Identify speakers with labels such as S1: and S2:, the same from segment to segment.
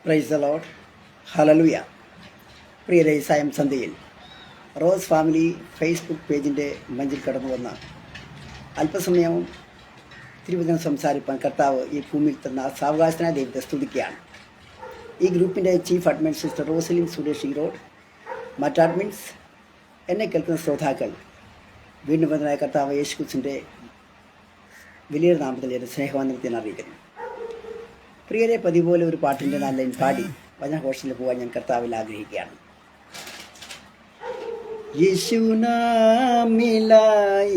S1: Praise the Lord. Hallelujah. പ്രിയരെ, സായം സന്ധ്യയിൽ റോസ് ഫാമിലി ഫേസ്ബുക്ക് പേജിൻ്റെ മഞ്ചിൽ കടന്നു വന്ന അല്പസമയം തിരുവചനം സംസാരിപ്പാൻ കർത്താവ് ഈ ഭൂമിയിൽ തന്ന സാവകാശനായ ദൈവത്തെ സ്തുതിക്കുകയാണ്. ഈ ഗ്രൂപ്പിൻ്റെ chief admin sister Rosalin Suresh Erode, മറ്റ് അഡ്മിൻസ്, എന്നെ കേൾക്കുന്ന ശ്രോതാക്കൾ, വീണ്ടും വന്നതായ കർത്താവ് യേശുക്രിസ്തുവിൻ്റെ വലിയ നാമത്തിൽ എൻ്റെ സ്നേഹവന്ദനത്തെ അറിയിക്കുന്നു. പ്രിയരെ, പതിപോലെ ഒരു പാട്ടിൻ്റെ നല്ല ലൈൻ പാടി വചനഘോഷത്തിൽ പോകാൻ ഞാൻ കർത്താവിൽ ആഗ്രഹിക്കുകയാണ്. യേശു നാം മിला,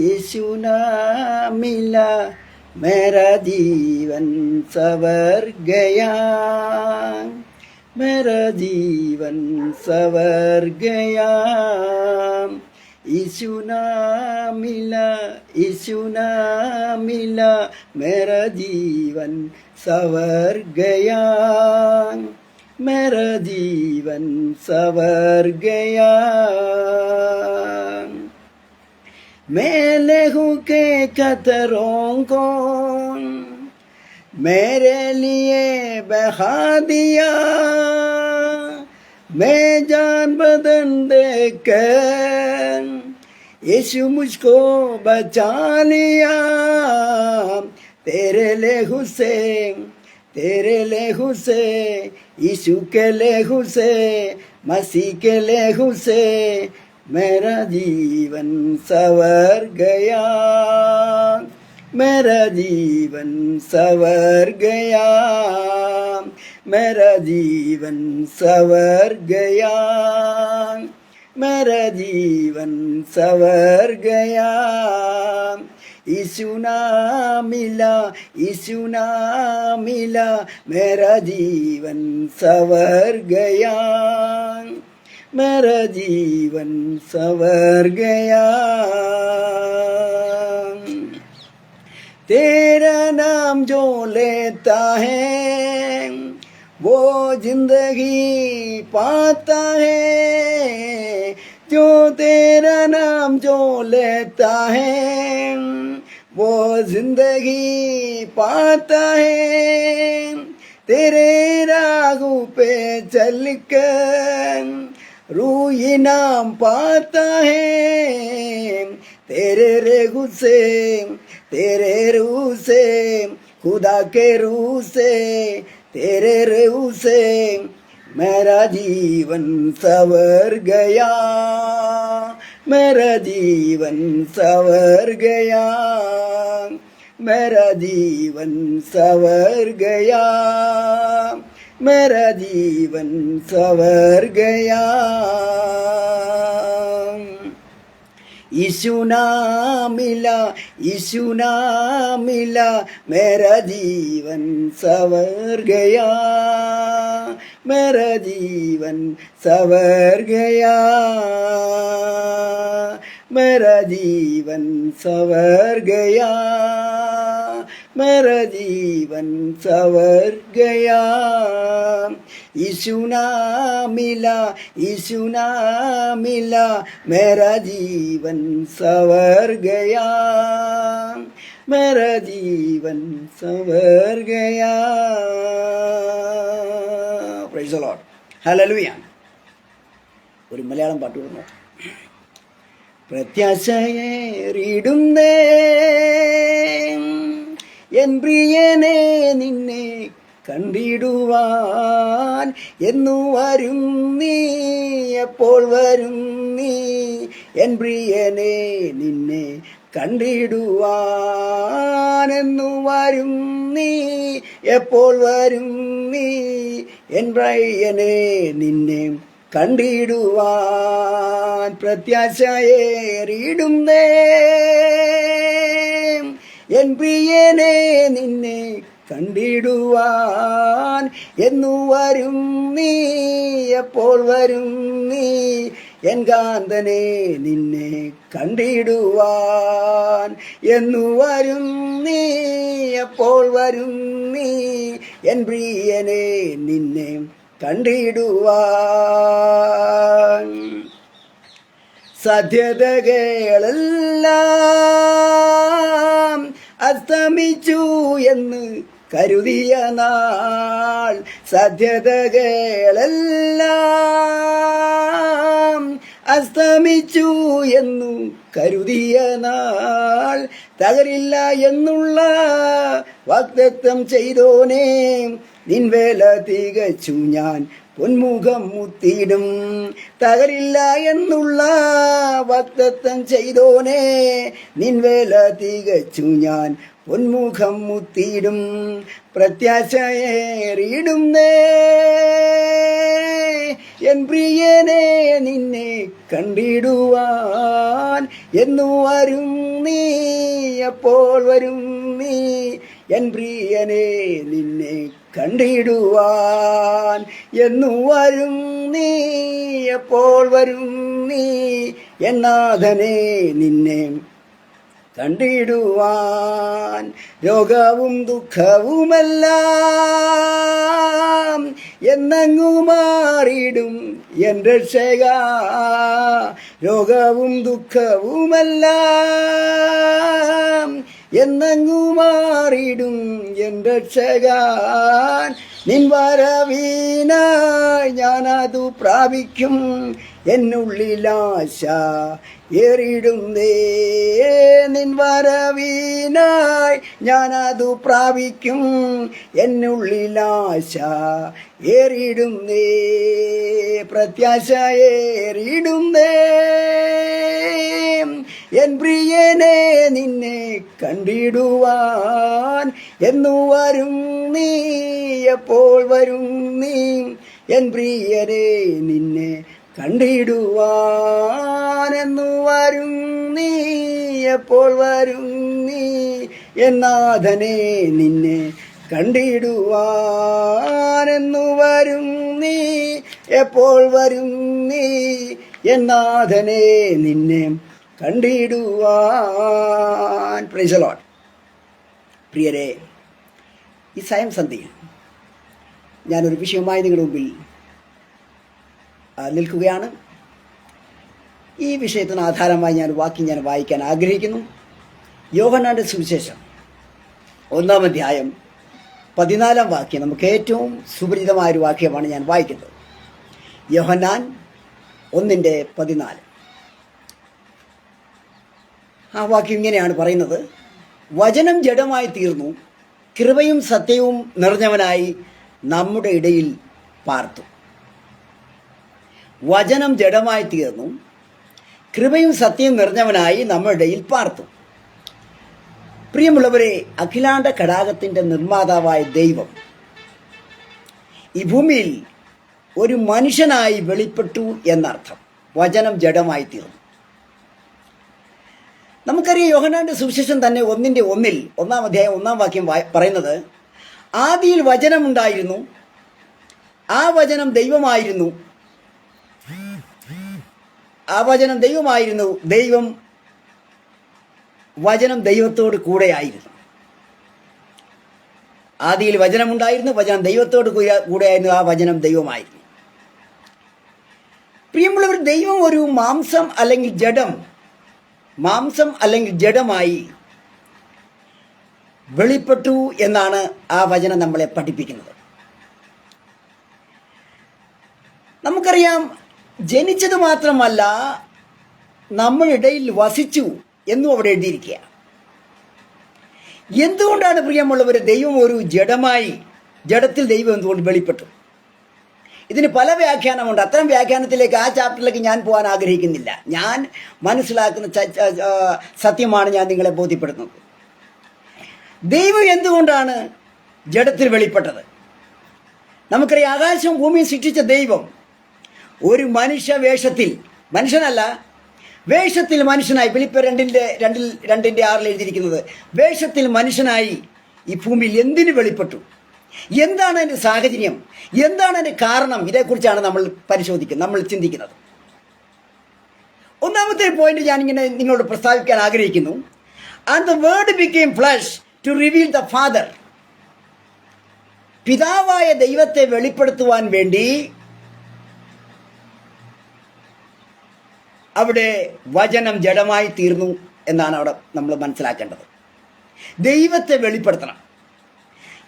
S1: യേശു नाम मिला, मेरा जीवन सवर गया, मेरा जीवन सवर गया. यीशु नाम मिला, यीशु नाम मिला, मेरा जीवन सवर गया, मेरा जीवन सवर गया. मैं लहू के कतरों को मेरे लिए बहा दिया, मैं जान बदन देकर यीशु मुझको बचा लिया. तेरे लहू से, तेरे लहू से, यीशु के लहू से, मसीह के लहू से मेरा जीवन सवर गया, मेरा जीवन सवर गया, मेरा जीवन सवर गया, मेरा जीवन सवर गया. यीशु नाम मिला, यीशु नाम मिला, मेरा जीवन सवर गया, मेरा जीवन सवर गया. तेरा नाम जो लेता है वो जिंदगी पाता है, जो तेरा नाम जो लेता है वो जिंदगी पाता है. तेरे राहों पे चलकर रूह इनाम पाता है. तेरे रेहू से, तेरे रूह से, खुदा के रूह से, तेरे रूह से मेरा जीवन सवर गया, मेरा जीवन सवर गया, मेरा जीवन सवर गया, मेरा जीवन सवर गया. यीशु नाम मिला, यीशु नाम मिला, मेरा जीवन सवर गया, मेरा जीवन सवर गया, मेरा जीवन सवर गया, मेरा जीवन सवर गया. यीशु नाम मिला, यीशु नाम मिला, मेरा जीवन सवर गया, मेरा जीवन सवर गया. Praise the Lord. ഹല്ലേലൂയ. ഒരു മലയാളം പാട്ട് പറഞ്ഞു. പ്രത്യാശയേറിടുന്നേ എൻ പ്രിയനെ നിന്നെ കണ്ടിടുവാൻ, എന്നു വരും നീ, എപ്പോൾ വരും നീ, എൻ പ്രിയനെ നിന്നെ കണ്ടിടുവാൻ, എന്നു വരും നീ, എപ്പോൾ വരും നീ, എൻ പ്രിയനെ നിന്നെ കണ്ടിടുവാൻ. പ്രത്യാശയേറിടുന്നേ എൻ പ്രിയനെ നിന്നെ കണ്ടിടുവാൻ, എന്നു വരും നീ, എപ്പോൾ വരും നീ, എൻ കാന്തനെ നിന്നെ കണ്ടിടുവാൻ, എന്നു വരും നീ, എപ്പോൾ വരും നീ, എൻ പ്രിയനെ നിന്നെ കണ്ടിടുവാൻ. സാധ്യതകളെല്ലാം അസ്തമിച്ചു എന്ന് കരുതിയ നാൾ സാധ്യതകളെല്ലാം അസ്തമിച്ചു എന്നു കരുതിയ നാൾ തകരില്ല എന്നുള്ള വാഗ്ദത്തം ചെയ്തോനേ നിൻവേല തികച്ചു ഞാൻ പൊന്മുഖം മുത്തിയിടും. തകരില്ല എന്നുള്ള വാഗ്ദത്തം ചെയ്തോനേ നിൻവേല തികച്ചു ഞാൻ പൊന്മുഖം മുത്തിയിടും. പ്രത്യാശയേറിയിടുന്നേ എൻ പ്രിയനെ നിന്നെ കണ്ടിടുവാൻ എന്നു വരും നീ, അപ്പോൾ വരും നീ എൻ പ്രിയനെ നിന്നെ കണ്ടിടുവാൻ എന്നു വരും നീ, എപ്പോൾ വരും നീ എൻ നാഥനെ നിന്നെ കണ്ടിടുവാൻ. രോഗവും ദുഃഖവുമെല്ലാം എന്നങ്ങു മാറിയിടും എൻ രക്ഷക. രോഗവും ദുഃഖവുമെല്ലാം എന്നങ്ങു മാറിയിടും എൻ രക്ഷകൻ. നിൻ വരവിനായി ഞാനതു പ്രാപിക്കും, എന്നുള്ളിലാശ ഏറിടുന്നേ. നിൻ വരവിനായി ഞാനതു പ്രാപിക്കും, എന്നുള്ളിലാശ ഏറിടുന്നേ. പ്രത്യാശ ഏറിടുന്നേ എൻ പ്രിയനെ നിന്നെ കണ്ടിടുവാൻ എന്നു വരും നീ, എപ്പോൾ വരും നീ എൻ പ്രിയനെ നിന്നെ കണ്ടിടുവാൻ എന്നു വരും നീ, എപ്പോൾ വരും നീ എൻ നാഥനെ നിന്നെ കണ്ടിടുവാൻ എന്നു വരും നീ, എപ്പോൾ വരും നീ എൻ നാഥനെ നിന്നെ കണ്ടിടുവാൻ. Praise the Lord. പ്രിയരെ, ഈ സായം സന്ധ്യയിൽ ഞാനൊരു വിഷയവുമായി നിങ്ങളുടെ മുമ്പിൽ നിൽക്കുകയാണ്. ഈ വിഷയത്തിന് ആധാരമായി ഞാൻ വാക്യം വായിക്കാൻ ആഗ്രഹിക്കുന്നു. യോഹന്നാന്റെ സുവിശേഷം 1-ാം അധ്യായം 14-ാം വാക്യം നമുക്ക് ഏറ്റവും സുപരിചിതമായൊരു വാക്യമാണ് ഞാൻ വായിക്കുന്നത്. യോഹന്നാൻ 1:14. ആ വാക്യം ഇങ്ങനെയാണ് പറയുന്നത്: വചനം ജഡമായി തീർന്നു, കൃപയും സത്യവും നിറഞ്ഞവനായി നമ്മുടെ ഇടയിൽ പാർത്തു. വചനം ജഡമായി തീർന്നു, കൃപയും സത്യവും നിറഞ്ഞവനായി നമ്മുടെ ഇടയിൽ പാർത്തു. പ്രിയമുള്ളവരെ, അഖിലാണ്ട കടാകത്തിൻ്റെ നിർമ്മാതാവായ ദൈവം ഈ ഭൂമിയിൽ ഒരു മനുഷ്യനായി വെളിപ്പെട്ടു എന്നർത്ഥം. വചനം ജഡമായി തീർന്നു. നമുക്കറിയാം, യോഹന്നാന്റെ സുവിശേഷം തന്നെ 1:1 1-ാം അധ്യായം 1-ാം വാക്യം പറയുന്നത്: ആദിയിൽ വചനമുണ്ടായിരുന്നു, ആ വചനം ദൈവമായിരുന്നു, ആ വചനം ദൈവമായിരുന്നു, വചനം ദൈവത്തോട് കൂടെയായിരുന്നു. ആദിയിൽ വചനമുണ്ടായിരുന്നു, വചനം ദൈവത്തോട് കൂടെയായിരുന്നു, ആ വചനം ദൈവമായിരുന്നു. പ്രിയമുള്ളവർ, ദൈവം ഒരു മാംസം അല്ലെങ്കിൽ ജഡമായി വെളിപ്പെട്ടു എന്നാണ് ആ വചനം നമ്മളെ പഠിപ്പിക്കുന്നത്. നമുക്കറിയാം, ജനിച്ചത് മാത്രമല്ല, നമ്മളിടയിൽ വസിച്ചു എന്നും അവിടെ എഴുതിയിരിക്കുക. എന്തുകൊണ്ടാണ് പ്രിയമുള്ളവർ ദൈവം ഒരു ജഡത്തിൽ ദൈവം എന്തുകൊണ്ട് വെളിപ്പെട്ടു? ഇതിന് പല വ്യാഖ്യാനമുണ്ട്. അത്തരം വ്യാഖ്യാനത്തിലേക്ക്, ആ ചാപ്റ്ററിലേക്ക് ഞാൻ പോകാൻ ആഗ്രഹിക്കുന്നില്ല. ഞാൻ മനസ്സിലാക്കുന്ന സത്യമാണ് ഞാൻ നിങ്ങളെ ബോധ്യപ്പെടുത്തുന്നത്. ദൈവം എന്തുകൊണ്ടാണ് ജഡത്തിൽ വെളിപ്പെട്ടത്? നമുക്കറിയാം, ആകാശവും ഭൂമിയും സൃഷ്ടിച്ച ദൈവം ഒരു മനുഷ്യവേഷത്തിൽ, മനുഷ്യനല്ല, വേഷത്തിൽ മനുഷ്യനായി, ഫിലിപ്പിയർ 2:6 എഴുതിയിരിക്കുന്നത്, വേഷത്തിൽ മനുഷ്യനായി ഈ ഭൂമിയിൽ എന്തിനു വെളിപ്പെട്ടു? എന്താണ് അതിൻ്റെ സാഹചര്യം? എന്താണ് അതിൻ്റെ കാരണം? ഇതേക്കുറിച്ചാണ് നമ്മൾ പരിശോധിക്കുന്നത്, നമ്മൾ ചിന്തിക്കുന്നത്. ഒന്നാമത്തെ പോയിന്റ് ഞാനിങ്ങനെ നിങ്ങളോട് പ്രസ്താവിക്കാൻ ആഗ്രഹിക്കുന്നു. And the word became flesh to reveal the father. പിതാവായ ദൈവത്തെ വെളിപ്പെടുത്തുവാൻ വേണ്ടി അവിടെ വചനം ജഡമായി തീർന്നു എന്നാണ് അവിടെ നമ്മൾ മനസ്സിലാക്കേണ്ടത്. ദൈവത്തെ വെളിപ്പെടുത്തണം.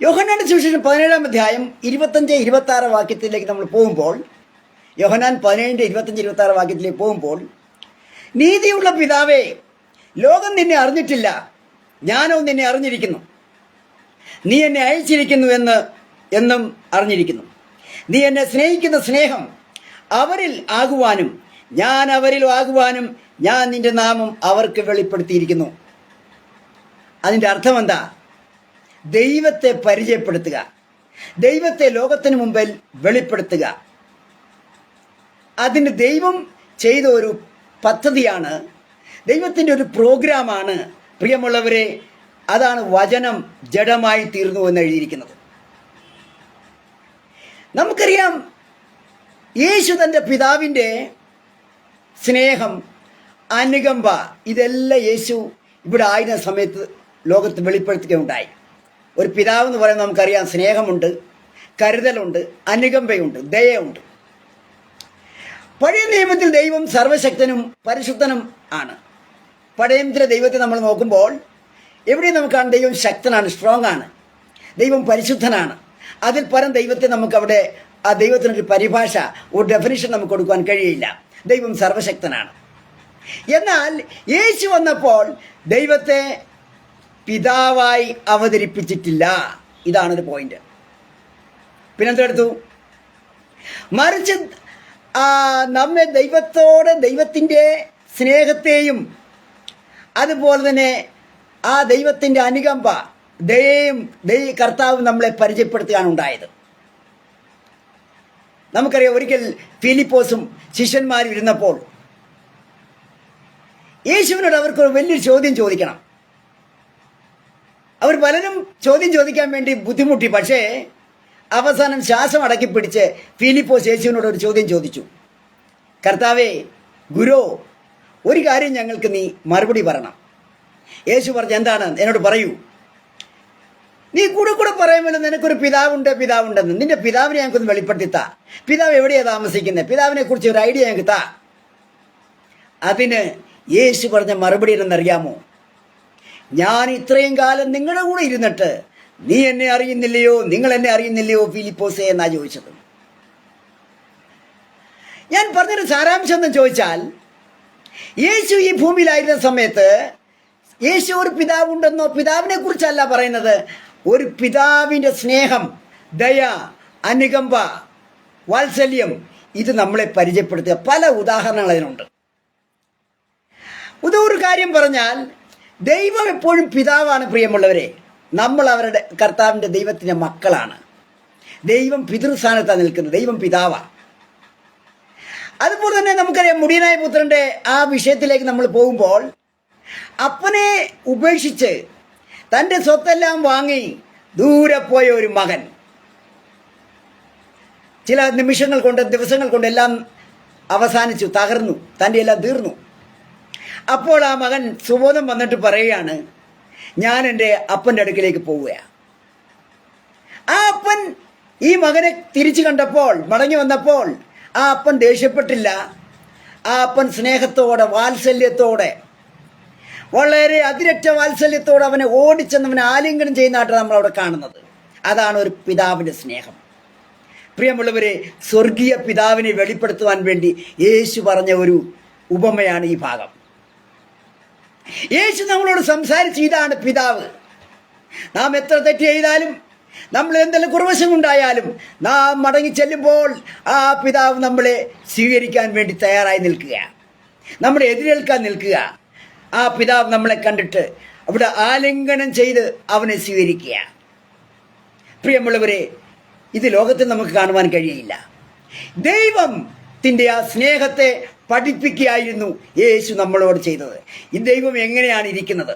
S1: യോഹന്നാന്റെ സുവിശേഷം 17-ാം അധ്യായം 25-26 വാക്യത്തിലേക്ക് നമ്മൾ പോകുമ്പോൾ, യോഹന്നാൻ 17-25-26 വാക്യത്തിലേക്ക് പോകുമ്പോൾ, നീതിയുള്ള പിതാവേ, ലോകം നിന്നെ അറിഞ്ഞിട്ടില്ല, ഞാനോ നിന്നെ അറിഞ്ഞിരിക്കുന്നു. നീ എന്നെ അയച്ചിരിക്കുന്നു എന്നും അറിഞ്ഞിരിക്കുന്നു. നീ എന്നെ സ്നേഹിക്കുന്ന സ്നേഹം അവരിൽ ആകുവാനും ഞാൻ അവരിൽ ആകുവാനും ഞാൻ നിന്റെ നാമം അവർക്ക് വെളിപ്പെടുത്തിയിരിക്കുന്നു. അതിൻ്റെ അർത്ഥം എന്താ? ദൈവത്തെ പരിചയപ്പെടുത്തുക, ദൈവത്തെ ലോകത്തിന് മുമ്പിൽ വെളിപ്പെടുത്തുക. അതിന് ദൈവം ചെയ്ത ഒരു പദ്ധതിയാണ്, ദൈവത്തിൻ്റെ ഒരു പ്രോഗ്രാമാണ് പ്രിയമുള്ളവരെ. അതാണ് വചനം ജഡമായി തീർന്നു എന്ന് എഴുതിയിരിക്കുന്നത്. നമുക്കറിയാം, യേശു തൻ്റെ പിതാവിൻ്റെ സ്നേഹം, അനുകമ്പ, ഇതെല്ലാം യേശു ഇവിടെ ആയിരുന്ന സമയത്ത് ലോകത്ത് വെളിപ്പെടുത്തുകയുണ്ടായി. ഒരു പിതാവ് എന്ന് പറയുന്നത് നമുക്കറിയാം, സ്നേഹമുണ്ട്, കരുതലുണ്ട്, അനുകമ്പയുണ്ട്, ദയയുണ്ട്. പഴയ നിയമത്തിൽ ദൈവം സർവശക്തനും പരിശുദ്ധനും ആണ്. പഴയ നിയമത്തിലെ ദൈവത്തെ നമ്മൾ നോക്കുമ്പോൾ എവിടെ നമുക്കാണ് ദൈവം ശക്തനാണ്, സ്ട്രോങ് ആണ്. ദൈവം പരിശുദ്ധനാണ്. അതിൽ പരം ദൈവത്തെ നമുക്കവിടെ ആ ദൈവത്തിനൊരു പരിഭാഷ, ഒരു ഡെഫിനിഷൻ നമുക്ക് കൊടുക്കാൻ കഴിയില്ല. ദൈവം സർവശക്തനാണ്. എന്നാൽ യേശു വന്നപ്പോൾ ദൈവത്തെ പിതാവായി അവതരിപ്പിച്ചിട്ടില്ല. ഇതാണൊരു പോയിന്റ്. പിന്നെന്തെടുത്തു? മറിച്ച് നമ്മെ ദൈവത്തിൻ്റെ സ്നേഹത്തെയും അതുപോലെ തന്നെ ആ ദൈവത്തിൻ്റെ അനുകമ്പ, ദയയും കർത്താവ് നമ്മളെ പരിചയപ്പെടുത്തുകയാണ് ഉണ്ടായത്. നമുക്കറിയാം, ഒരിക്കൽ ഫിലിപ്പോസും ശിഷ്യന്മാരും ഇരുന്നപ്പോൾ യേശുവിനോട് അവർക്ക് വലിയൊരു ചോദ്യം ചോദിക്കണം. അവർ പലരും ചോദ്യം ചോദിക്കാൻ വേണ്ടി ബുദ്ധിമുട്ടി. പക്ഷേ അവസാനം ശ്വാസം അടക്കി പിടിച്ച് ഫിലിപ്പോസ് യേശുവിനോട് ഒരു ചോദ്യം ചോദിച്ചു. കർത്താവേ, ഗുരു, ഒരു കാര്യം ഞങ്ങൾക്ക് നീ മറുപടി പറയണം. യേശു പറഞ്ഞു, എന്താണ്? എന്നോട് പറയൂ. നീ കൂടെ പറയുമല്ലോ നിനക്കൊരു പിതാവുണ്ടെന്ന്. നിന്റെ പിതാവിനെ ഞങ്ങൾക്കൊന്ന് വെളിപ്പെടുത്തി താ. പിതാവ് എവിടെയാണ് താമസിക്കുന്നത്? പിതാവിനെ കുറിച്ച് ഒരു ഐഡിയ ഞങ്ങൾക്ക് താ. അതിന് യേശു പറഞ്ഞ മറുപടി എന്നറിയാമോ? ഞാൻ ഇത്രയും കാലം നിങ്ങളുടെ കൂടെ ഇരുന്നിട്ട് നീ എന്നെ അറിയുന്നില്ലയോ, നിങ്ങൾ എന്നെ അറിയുന്നില്ലയോ ഫിലിപ്പോസേ എന്നാ ചോദിച്ചത്. ഞാൻ പറഞ്ഞൊരു സാരാംശം എന്ന് ചോദിച്ചാൽ, യേശു ഈ ഭൂമിയിലായിരുന്ന സമയത്ത് യേശു ഒരു പിതാവുണ്ടെന്നോ, പിതാവിനെ കുറിച്ചല്ല പറയുന്നത്. ഒരു പിതാവിൻ്റെ സ്നേഹം, ദയ, അനുകമ്പ, വാത്സല്യം, ഇത് നമ്മളെ പരിചയപ്പെടുത്തുക. പല ഉദാഹരണങ്ങൾ അതിനുണ്ട്. ഒരു കാര്യം പറഞ്ഞാൽ, ദൈവം എപ്പോഴും പിതാവാണ് പ്രിയമുള്ളവരെ. നമ്മൾ അവരുടെ കർത്താവിൻ്റെ ദൈവത്തിൻ്റെ മക്കളാണ്. ദൈവം പിതൃസ്ഥാനത്താണ് നിൽക്കുന്നത്. ദൈവം പിതാവാണ്. അതുപോലെ തന്നെ നമുക്കറിയാം, മുടിയനായ പുത്രൻ്റെ ആ വിഷയത്തിലേക്ക് നമ്മൾ പോകുമ്പോൾ, അപ്പനെ ഉപേക്ഷിച്ച് തൻ്റെ സ്വത്തെല്ലാം വാങ്ങി ദൂരെ പോയ ഒരു മകൻ ചില നിമിഷങ്ങൾ കൊണ്ട്, ദിവസങ്ങൾ കൊണ്ട് എല്ലാം അവസാനിച്ചു, തകർന്നു, തൻ്റെ എല്ലാം തീർന്നു. അപ്പോൾ ആ മകൻ സുബോധം വന്നിട്ട് പറയുകയാണ്, ഞാൻ എൻ്റെ അപ്പൻ്റെ അടുക്കിലേക്ക് പോവുകയാണ്. ആ അപ്പൻ ഈ മകനെ തിരിച്ചു കണ്ടപ്പോൾ, മടങ്ങി വന്നപ്പോൾ ആ അപ്പൻ ദേഷ്യപ്പെട്ടില്ല. ആ അപ്പൻ സ്നേഹത്തോടെ, വാത്സല്യത്തോടെ, വളരെ അതിരറ്റ വാത്സല്യത്തോടെ അവനെ ഓടിച്ചെന്നവനെ ആലിംഗനം ചെയ്യുന്നതായിട്ടാണ് നമ്മളവിടെ കാണുന്നത്. അതാണ് ഒരു പിതാവിൻ്റെ സ്നേഹം. പ്രിയമുള്ളവരെ, സ്വർഗീയ പിതാവിനെ വെളിപ്പെടുത്തുവാൻ വേണ്ടി യേശു പറഞ്ഞ ഒരു ഉപമയാണ് ഈ ഭാഗം. യേശു നമ്മളോട് സംസാരിച്ച്, ഇതാണ് പിതാവ്. നാം എത്ര തെറ്റ് ചെയ്താലും, നമ്മൾ എന്തെങ്കിലും കുറവശമുണ്ടായാലും, നാം മടങ്ങി ചെല്ലുമ്പോൾ ആ പിതാവ് നമ്മളെ സ്വീകരിക്കാൻ വേണ്ടി തയ്യാറായി നിൽക്കുക, നമ്മളെ എതിരേൽക്കാൻ നിൽക്കുക. ആ പിതാവ് നമ്മളെ കണ്ടിട്ട് അവിടെ ആലിംഗനം ചെയ്ത് അവനെ സ്വീകരിക്കുക. പ്രിയമുള്ളവരെ, ഇത് ലോകത്തിൽ നമുക്ക് കാണുവാൻ കഴിയില്ല. ദൈവത്തിൻ്റെ ആ സ്നേഹത്തെ പഠിപ്പിക്കുകയായിരുന്നു യേശു നമ്മളോട് ചെയ്തത്. ഈ ദൈവം എങ്ങനെയാണ് ഇരിക്കുന്നത്?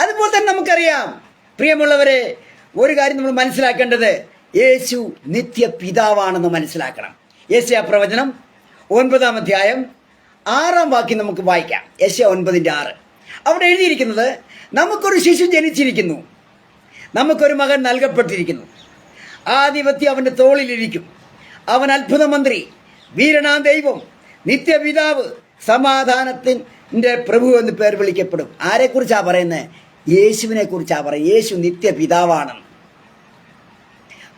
S1: അതുപോലെ തന്നെ നമുക്കറിയാം പ്രിയമുള്ളവരെ, ഒരു കാര്യം നമ്മൾ മനസ്സിലാക്കേണ്ടത്, യേശു നിത്യ പിതാവാണെന്ന് മനസ്സിലാക്കണം. യെശയ്യാ പ്രവചനം 9-ാം അധ്യായം 6-ാം വാക്യം നമുക്ക് വായിക്കാം. യെശയ്യാ 9:6. അവിടെ എഴുതിയിരിക്കുന്നത്, നമുക്കൊരു ശിശു ജനിച്ചിരിക്കുന്നു, നമുക്കൊരു മകൻ നൽകപ്പെട്ടിരിക്കുന്നു, ആധിപത്യം അവൻ്റെ തോളിലിരിക്കും, അവൻ അത്ഭുത മന്ത്രി, വീരനാം ദൈവം, നിത്യപിതാവ്, സമാധാനത്തിൻ്റെ പ്രഭു എന്ന് പേർ വിളിക്കപ്പെടും. ആരെക്കുറിച്ചാണ് പറയുന്നത്? യേശുവിനെ കുറിച്ചാണ് പറയുന്നത്. യേശു നിത്യപിതാവാണെന്ന്.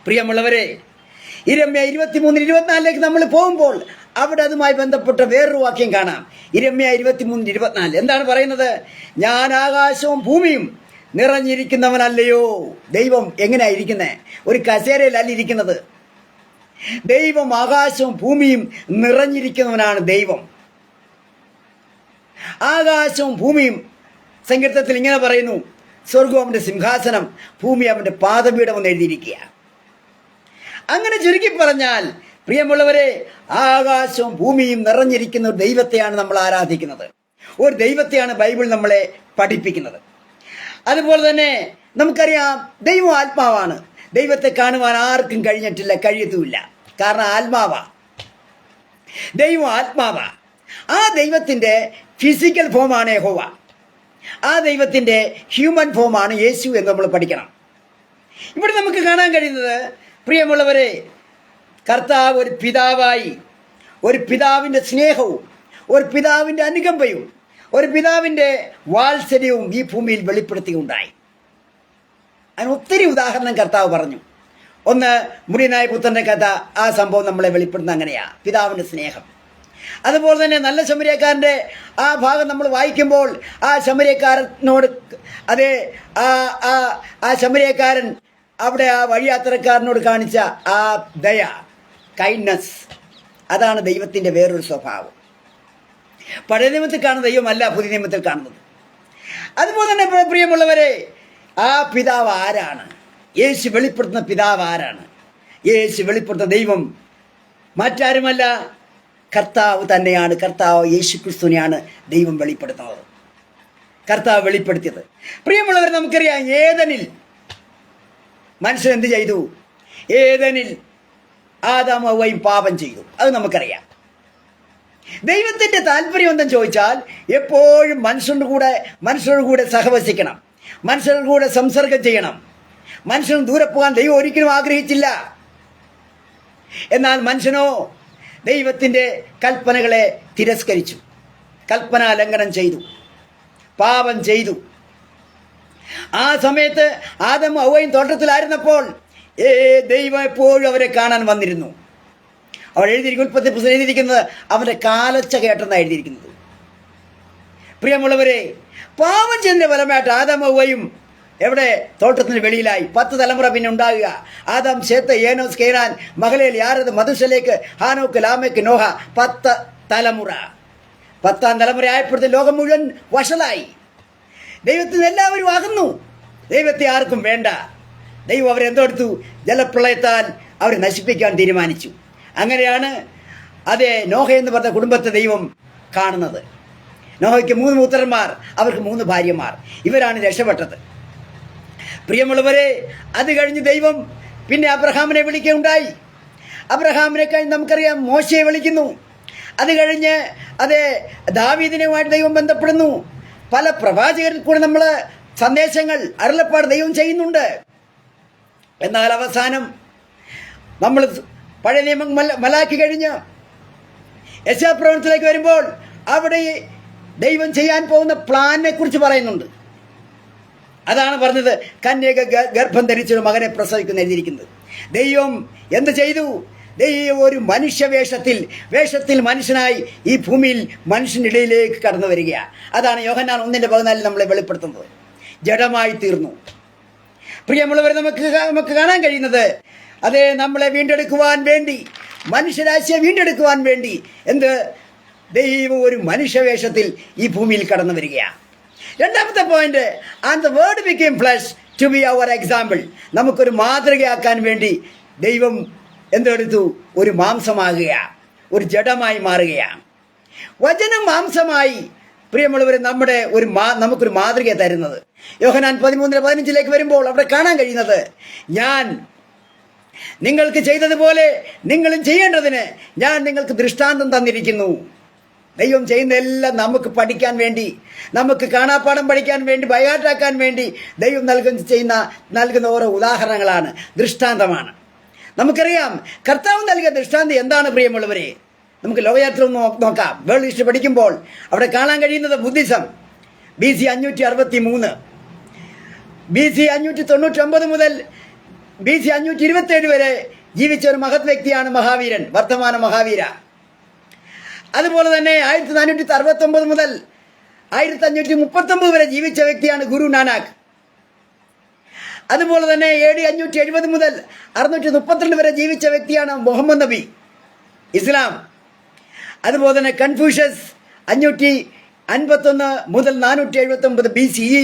S1: പ്രിയമുള്ളവരെ, ഇരമ്യ 23:24 നമ്മൾ പോകുമ്പോൾ അവിടെ അതുമായി ബന്ധപ്പെട്ട വേറൊരു വാക്യം കാണാം. ഇരമ്യ 23:24 എന്താണ് പറയുന്നത്? ഞാൻ ആകാശവും ഭൂമിയും നിറഞ്ഞിരിക്കുന്നവനല്ലയോ. ദൈവം എങ്ങനെയാ ഇരിക്കുന്നത്? ഒരു കസേരയിലല്ല ഇരിക്കുന്നത്. ദൈവം ആകാശവും ഭൂമിയും നിറഞ്ഞിരിക്കുന്നവനാണ് ദൈവം. ആകാശവും ഭൂമിയും സങ്കീർത്തനത്തിൽ ഇങ്ങനെ പറയുന്നു, സ്വർഗം അവന്റെ സിംഹാസനം, ഭൂമി അവന്റെ പാദപീഠം എന്ന് എഴുതിയിരിക്കുക. അങ്ങനെ ചുരുക്കി പറഞ്ഞാൽ പ്രിയമുള്ളവരെ, ആകാശവും ഭൂമിയും നിറഞ്ഞിരിക്കുന്ന ഒരു ദൈവത്തെയാണ് നമ്മൾ ആരാധിക്കുന്നത്. ഒരു ദൈവത്തെയാണ് ബൈബിൾ നമ്മളെ പഠിപ്പിക്കുന്നത്. അതുപോലെ തന്നെ നമുക്കറിയാം, ദൈവം ആത്മാവാണ്. ദൈവത്തെ കാണുവാൻ ആർക്കും കഴിഞ്ഞിട്ടില്ല, കഴിയത്തുമില്ല. കാരണം ആത്മാവാ. ദൈവം ആത്മാവാ. ആ ദൈവത്തിൻ്റെ ഫിസിക്കൽ ഫോമാണ് യഹോവ. ആ ദൈവത്തിൻ്റെ ഹ്യൂമൻ ഫോമാണ് യേശു എന്ന് നമ്മൾ പഠിക്കണം. ഇവിടെ നമുക്ക് കാണാൻ കഴിയുന്നത്, പ്രിയമുള്ളവരെ, കർത്താവ് ഒരു പിതാവായി, ഒരു പിതാവിൻ്റെ സ്നേഹവും ഒരു പിതാവിൻ്റെ അനുകമ്പയും ഒരു പിതാവിൻ്റെ വാത്സല്യവും ഈ ഭൂമിയിൽ വെളിപ്പെടുത്തുകയുണ്ടായി. അതിന് ഒത്തിരി ഉദാഹരണം കർത്താവ് പറഞ്ഞു. ഒന്ന്, മുടിയനായ പുത്രൻ്റെ കഥ. ആ സംഭവം നമ്മളെ വെളിപ്പെടുന്ന അങ്ങനെയാണ്, പിതാവിൻ്റെ സ്നേഹം. അതുപോലെ തന്നെ നല്ല ശമരിയക്കാരൻ്റെ ആ ഭാഗം നമ്മൾ വായിക്കുമ്പോൾ ആ ശമരിയക്കാരനോട്, അതെ, ആ ശമരിയക്കാരൻ അവിടെ ആ വഴിയാത്രക്കാരനോട് കാണിച്ച ആ ദയ, കൈൻഡ്നസ്, അതാണ് ദൈവത്തിൻ്റെ വേറൊരു സ്വഭാവം. പഴയ നിയമത്തിൽ കാണുന്ന ദൈവമല്ല പുതിയ നിയമത്തിൽ കാണുന്നത്. അതുപോലെ തന്നെ പ്രിയമുള്ളവരെ, ആ പിതാവ് ആരാണ്? യേശു വെളിപ്പെടുത്തുന്ന പിതാവ് ആരാണ്? യേശു വെളിപ്പെടുത്തുന്ന ദൈവം മറ്റാരുമല്ല, കർത്താവ് തന്നെയാണ്. കർത്താവ് യേശു ക്രിസ്തുവിനെയാണ് ദൈവം വെളിപ്പെടുത്തുന്നത്, കർത്താവ് വെളിപ്പെടുത്തിയത്. പ്രിയമുള്ളവർ, നമുക്കറിയാം, ഏദനിൽ മനുഷ്യൻ എന്ത് ചെയ്തു? ഏദനിൽ ആദാം ഹവ്വയും പാപം ചെയ്തു. അത് നമുക്കറിയാം. ദൈവത്തിൻ്റെ താല്പര്യം എന്തെന്ന് ചോദിച്ചാൽ, എപ്പോഴും മനുഷ്യരുടെ കൂടെ സഹവസിക്കണം, മനുഷ്യരുടെ കൂടെ സംസർഗം ചെയ്യണം. മനുഷ്യൻ ദൂരെ പോകാൻ ദൈവം ഒരിക്കലും ആഗ്രഹിച്ചില്ല. എന്നാൽ മനുഷ്യനോ ദൈവത്തിൻ്റെ കൽപ്പനകളെ തിരസ്കരിച്ചു, കൽപ്പനാ ലംഘനം ചെയ്തു, പാപം ചെയ്തു. ആ സമയത്ത് ആദം ഹവ്വയും തോട്ടത്തിലായിരുന്നപ്പോൾ ദൈവം എപ്പോഴും അവരെ കാണാൻ വന്നിരുന്നു. അവർ എഴുതിയിരിക്കും, ഉൽപ്പത്തി പുസ്തകം എഴുതിയിരിക്കുന്നത് അവൻ്റെ കാലൊച്ച കേട്ടെന്നാണ് എഴുതിയിരിക്കുന്നത്. പ്രിയമുള്ളവരെ, പാപം ചെയ്തതിൻ്റെ ഫലമായിട്ട് ആദം ഹവ്വയും എവിടെ? തോട്ടത്തിന് വെളിയിലായി. 10 തലമുറ പിന്നെ ഉണ്ടാകുക. ആദാം, ശേത്ത്, ഏനോസ്, കേനാൻ, മഹലേൽ, യാരദ്, മധുശലേക്ക്, ഹാനോക്ക്, ലാമെക്ക്, നോഹ. 10 തലമുറ. 10ാം തലമുറ ആയപ്പോഴത്തെ ലോകം മുഴുവൻ വഷളായി. ദൈവത്തിന് എല്ലാവരും അകന്നു. ദൈവത്തെ ആർക്കും വേണ്ട. ദൈവം അവരെന്തെടുത്തു? ജലപ്രളയത്താൽ അവരെ നശിപ്പിക്കാൻ തീരുമാനിച്ചു. അങ്ങനെയാണ് അതേ നോഹ എന്ന് പറഞ്ഞ കുടുംബത്തെ ദൈവം കാണുന്നത്. നോഹയ്ക്ക് 3 പുത്രന്മാർ, അവർക്ക് 3 ഭാര്യമാർ. ഇവരാണ് രക്ഷപ്പെട്ടത്. പ്രിയമുള്ളവരെ, അത് കഴിഞ്ഞ് ദൈവം പിന്നെ അബ്രഹാമിനെ വിളിക്കുകയുണ്ടായി. അബ്രഹാമിനെ കഴിഞ്ഞ് നമുക്കറിയാം മോശയെ വിളിക്കുന്നു. അത് കഴിഞ്ഞ് അതേ ദാവീദിനുമായിട്ട് ദൈവം ബന്ധപ്പെടുന്നു. പല പ്രവാചകരിൽ കൂടെ നമ്മൾ സന്ദേശങ്ങൾ, അരുളപ്പാട് ദൈവം ചെയ്യുന്നുണ്ട്. എന്നാൽ അവസാനം നമ്മൾ പഴയ നിയമം മലാക്കി കഴിഞ്ഞ് യശയാപ്രവചനത്തിലേക്ക് വരുമ്പോൾ അവിടെ ദൈവം ചെയ്യാൻ പോകുന്ന പ്ലാനിനെ കുറിച്ച് പറയുന്നുണ്ട്. അതാണ് പറഞ്ഞത്, കന്യക ഗർഭം ധരിച്ചൊരു മകനെ പ്രസവിക്കുന്ന എഴുതിയിരിക്കുന്നത്. ദൈവം എന്ത് ചെയ്തു? ദൈവം ഒരു വേഷത്തിൽ മനുഷ്യനായി ഈ ഭൂമിയിൽ മനുഷ്യൻ്റെ ഇടയിലേക്ക് കടന്നു വരികയാണ്. അതാണ് യോഹന്നാൻ 1:14 നമ്മളെ വെളിപ്പെടുത്തുന്നത്. ജഡമായി തീർന്നു. പ്രിയമുള്ളവരെ, നമുക്ക് കാണാൻ കഴിയുന്നത്, അതേ, നമ്മളെ വീണ്ടെടുക്കുവാൻ വേണ്ടി, മനുഷ്യരാശിയെ വീണ്ടെടുക്കുവാൻ വേണ്ടി ദൈവം ഒരു മനുഷ്യവേഷത്തിൽ ഈ ഭൂമിയിൽ കടന്നു വരികയാണ്. രണ്ടാമത്തെ point, and the word became flesh to be our example. നമുക്കൊരു മാതൃകയാക്കാൻ വേണ്ടി ദൈവം എന്തെടുത്തു? ഒരു മാംസമാകുകയാണ്, ഒരു ജഡമായി മാറുകയാണ്. വചനം മാംസമായി, പ്രിയമുള്ളവർ, നമുക്കൊരു മാതൃക തരുന്നത്. യോഹന്നാൻ 13:15 വരുമ്പോൾ അവിടെ കാണാൻ കഴിയുന്നത്, ഞാൻ നിങ്ങൾക്ക് ചെയ്തതുപോലെ നിങ്ങളും ചെയ്യേണ്ടതിന് ഞാൻ നിങ്ങൾക്ക് ദൃഷ്ടാന്തം തന്നിരിക്കുന്നു. ദൈവം ചെയ്യുന്നതെല്ലാം നമുക്ക് പഠിക്കാൻ വേണ്ടി, നമുക്ക് കാണാപ്പാഠം പഠിക്കാൻ വേണ്ടി, ബൈഹാർട്ടാക്കാൻ വേണ്ടി ദൈവം നൽകുന്ന ഓരോ ഉദാഹരണങ്ങളാണ്, ദൃഷ്ടാന്തമാണ്. നമുക്കറിയാം കർത്താവ് നൽകിയ ദൃഷ്ടാന്തം എന്താണ് പ്രിയമുള്ളവരെ? നമുക്ക് ലോകയാത്ര നോക്കാം. വേൾഡ് ഹിസ്റ്ററി പഠിക്കുമ്പോൾ അവിടെ കാണാൻ കഴിയുന്നത് ബുദ്ധിസം BC 563, BC 599 മുതൽ BC 527 വരെ ജീവിച്ച ഒരു മഹത് വ്യക്തിയാണ് മഹാവീരൻ, വർത്തമാന മഹാവീര. അതുപോലെ തന്നെ 1469 മുതൽ 1539 വരെ ജീവിച്ച വ്യക്തിയാണ് ഗുരു നാനാക്ക്. അതുപോലെ തന്നെ AD 570 മുതൽ 632 വരെ ജീവിച്ച വ്യക്തിയാണ് മുഹമ്മദ് നബി, ഇസ്ലാം. അതുപോലെ തന്നെ കൺഫ്യൂഷ്യസ് 551 മുതൽ 479 BCE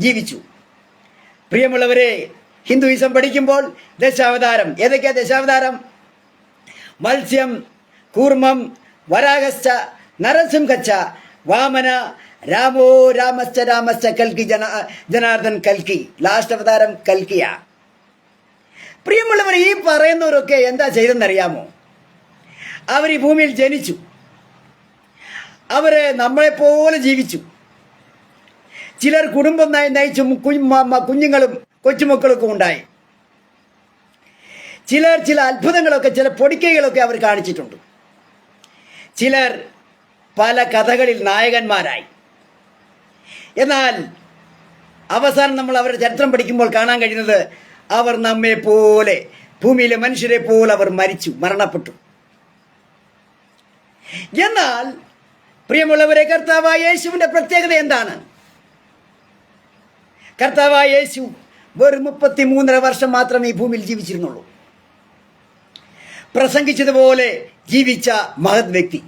S1: ജീവിച്ചു. പ്രിയമുള്ളവരെ, ഹിന്ദുയിസം പഠിക്കുമ്പോൾ ദശാവതാരം, ഏതൊക്കെയാ ദശാവതാരം? മത്സ്യം, കൂർമ്മം, വരാഹശ്ച, നരസിംഹശ്ച, വാമന, രാമോ രാമശ്ച കൽക്കി, ജനാർദ്ദൻ കൽക്കി. ലാസ്റ്റ് അവതാരം കൽക്കിയ. പ്രിയമുള്ളവർ, ഈ പറയുന്നവരൊക്കെ എന്താ ചെയ്തെന്നറിയാമോ? അവർ ഈ ഭൂമിയിൽ ജനിച്ചു, അവര് നമ്മളെപ്പോലെ ജീവിച്ചു. ചിലർ കുടുംബം നയിച്ചു കുഞ്ഞുങ്ങളും കൊച്ചുമക്കളൊക്കെ ഉണ്ടായി. ചിലർ ചില അത്ഭുതങ്ങളൊക്കെ, ചില പൊടിക്കൈകളൊക്കെ അവർ കാണിച്ചിട്ടുണ്ട്. ചിലർ പല കഥകളിൽ നായകന്മാരായി. എന്നാൽ അവസാനം നമ്മൾ അവരുടെ ചരിത്രം പഠിക്കുമ്പോൾ കാണാൻ കഴിയുന്നത് അവർ നമ്മെ പോലെ, ഭൂമിയിലെ മനുഷ്യരെ പോലെ അവർ മരണപ്പെട്ടു. എന്നാൽ പ്രിയമുള്ളവരെ, കർത്താവായ യേശുവിന്റെ പ്രത്യേകത എന്താണ്? കർത്താവായ യേശു വെറും 33.5 വർഷം മാത്രമേ ഈ ഭൂമിയിൽ ജീവിച്ചിരുന്നുള്ളൂ. പ്രസംഗിച്ചതുപോലെ ജീവിച്ച മഹത് വ്യക്തി,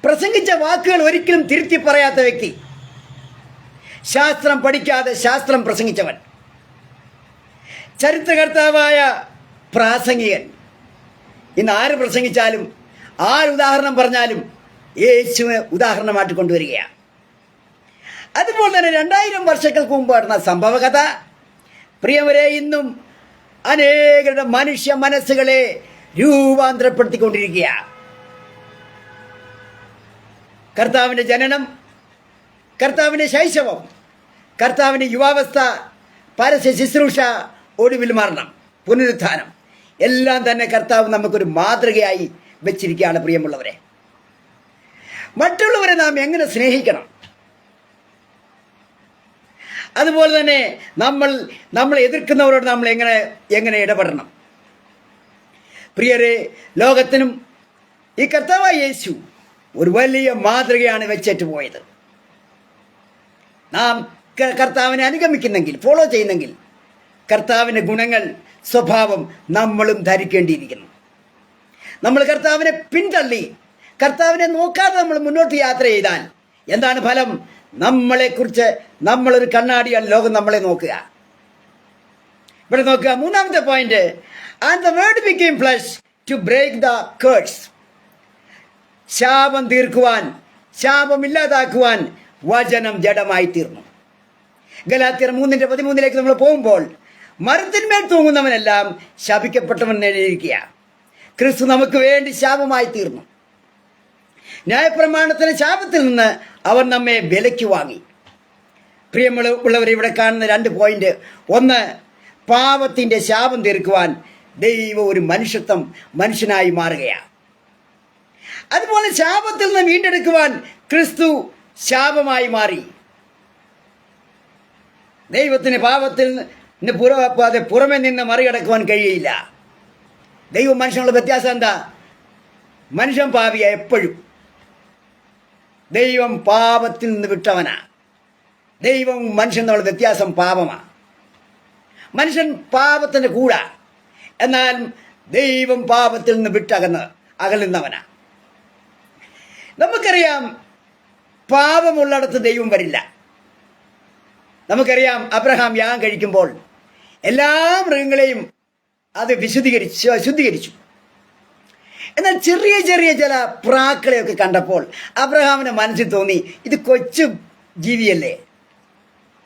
S1: പ്രസംഗിച്ച വാക്കുകൾ ഒരിക്കലും തിരുത്തി പറയാത്ത വ്യക്തി, ശാസ്ത്രം പഠിക്കാതെ ശാസ്ത്രം പ്രസംഗിച്ചവൻ, ചരിത്രകർത്താവായ പ്രാസംഗികൻ. ഇന്ന് ആര് പ്രസംഗിച്ചാലും, ആരുദാഹരണം പറഞ്ഞാലും യേശുവിനെ ഉദാഹരണമായിട്ട് കൊണ്ടുവരികയാണ്. അതുപോലെ തന്നെ 2000 വർഷങ്ങൾക്ക് മുമ്പ് നടന്ന സംഭവകഥ പ്രിയവരെ ഇന്നും അനേകരുടെ മനുഷ്യ മനസ്സുകളെ രൂപാന്തരപ്പെടുത്തിക്കൊണ്ടിരിക്കുകയാണ്. കർത്താവിൻ്റെ ജനനം, കർത്താവിൻ്റെ ശൈശവം, കർത്താവിൻ്റെ യുവാവസ്ഥ, പരസ്യ ശുശ്രൂഷ, ഒടുവിൽ മരണം, പുനരുത്ഥാനം, എല്ലാം തന്നെ കർത്താവ് നമുക്കൊരു മാതൃകയായി വെച്ചിരിക്കുകയാണ്. പ്രിയമുള്ളവരെ, മറ്റുള്ളവരെ നാം എങ്ങനെ സ്നേഹിക്കണം, അതുപോലെ തന്നെ നമ്മൾ എതിർക്കുന്നവരോട് നമ്മൾ എങ്ങനെ ഇടപെടണം. പ്രിയരെ, ലോകത്തിനും ഈ കർത്താവായ യേശു ഒരു വലിയ മാതൃകയാണ് വെച്ചിട്ട് പോയത്. നാം കർത്താവിനെ അനുഗമിക്കുന്നെങ്കിൽ, ഫോളോ ചെയ്യുന്നെങ്കിൽ, കർത്താവിൻ്റെ ഗുണങ്ങൾ, സ്വഭാവം നമ്മളും ധരിക്കേണ്ടിയിരിക്കുന്നു. നമ്മൾ കർത്താവിനെ പിന്തള്ളി, കർത്താവിനെ നോക്കാതെ നമ്മൾ മുന്നോട്ട് യാത്ര ചെയ്താൽ എന്താണ് ഫലം? നമ്മളെക്കുറിച്ച് നമ്മളൊരു കണ്ണാടിയാണ് ലോകം നമ്മളെ നോക്കുക. ഇവിടെ നോക്കുക, 3ാമത്തെ point. And the word became flesh to break the curse. ശാപം തീർക്കുവാൻ, ശാപമില്ലാതാക്കുവാൻ വചനം ജഡമായി തീർന്നു. ഗലാത്യർ 3:13 നമ്മൾ പോകുമ്പോൾ, മരത്തിന്മേൽ തൂങ്ങുന്നവനെല്ലാം ശപിക്കപ്പെട്ടവൻ എഴുതിയിരിക്കുക. ക്രിസ്തു നമുക്ക് വേണ്ടി ശാപമായി തീർന്നു. ന്യായപ്രമാണത്തിന് ശാപത്തിൽ നിന്ന് അവർ നമ്മെ വിലയ്ക്ക് വാങ്ങി. പ്രിയമുള്ളവരെ, ഇവിടെ കാണുന്ന 2 പോയിന്റ്. ഒന്ന്, പാപത്തിൻ്റെ ശാപം തീർക്കുവാൻ ദൈവം ഒരു മനുഷ്യനായി മാറുകയാണ്. അതുപോലെ ശാപത്തിൽ നിന്ന് വീണ്ടെടുക്കുവാൻ ക്രിസ്തു ശാപമായി മാറി. ദൈവത്തിന് പാപത്തിൽ പുറമെ നിന്ന് മറികടക്കുവാൻ കഴിയില്ല. ദൈവം മനുഷ്യനുള്ള വ്യത്യാസം എന്താ? മനുഷ്യൻ പാപിയ എപ്പോഴും, ദൈവം പാപത്തിൽ നിന്ന് വിട്ടവനാ. ദൈവം മനുഷ്യൻ എന്നുള്ള വ്യത്യാസം പാപമാണ്. മനുഷ്യൻ പാപത്തിൻ്റെ കൂടാ, എന്നാൽ ദൈവം പാപത്തിൽ നിന്ന് അകലുന്നവനാ. നമുക്കറിയാം, പാപമുള്ളിടത്ത് ദൈവം വരില്ല. നമുക്കറിയാം, അബ്രഹാം യാഗം കഴിക്കുമ്പോൾ എല്ലാ മൃഗങ്ങളെയും അത് ശുദ്ധീകരിച്ചു. എന്നാൽ ചെറിയ ചില പ്രാക്കളെയൊക്കെ കണ്ടപ്പോൾ അബ്രഹാമിന്റെ മനസ്സിൽ തോന്നി, ഇത് കൊച്ചു ജീവിയല്ലേ,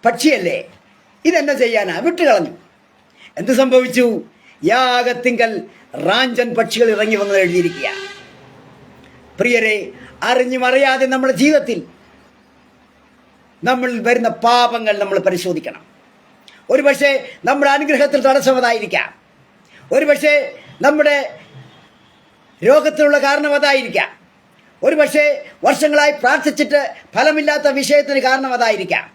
S1: പക്ഷിയല്ലേ, ഇതെന്താ ചെയ്യാനാ? വിട്ടുകളഞ്ഞു. എന്ത് സംഭവിച്ചു? യാഗത്തിങ്കൽ റാഞ്ചൻ പക്ഷികൾ ഇറങ്ങി വന്നത് എഴുതിയിരിക്കുക. പ്രിയരെ, അറിഞ്ഞും അറിയാതെ നമ്മുടെ ജീവിതത്തിൽ നമ്മൾ വരുന്ന പാപങ്ങൾ നമ്മൾ പരിശോധിക്കണം. ഒരുപക്ഷെ നമ്മുടെ അനുഗ്രഹത്തിൽ തടസ്സം അതായിരിക്കാം. ഒരുപക്ഷെ നമ്മുടെ രോഗത്തിനുള്ള കാരണം അതായിരിക്കാം. ഒരുപക്ഷെ വർഷങ്ങളായി പ്രാർത്ഥിച്ചിട്ട് ഫലമില്ലാത്ത വിഷയത്തിന് കാരണം അതായിരിക്കാം.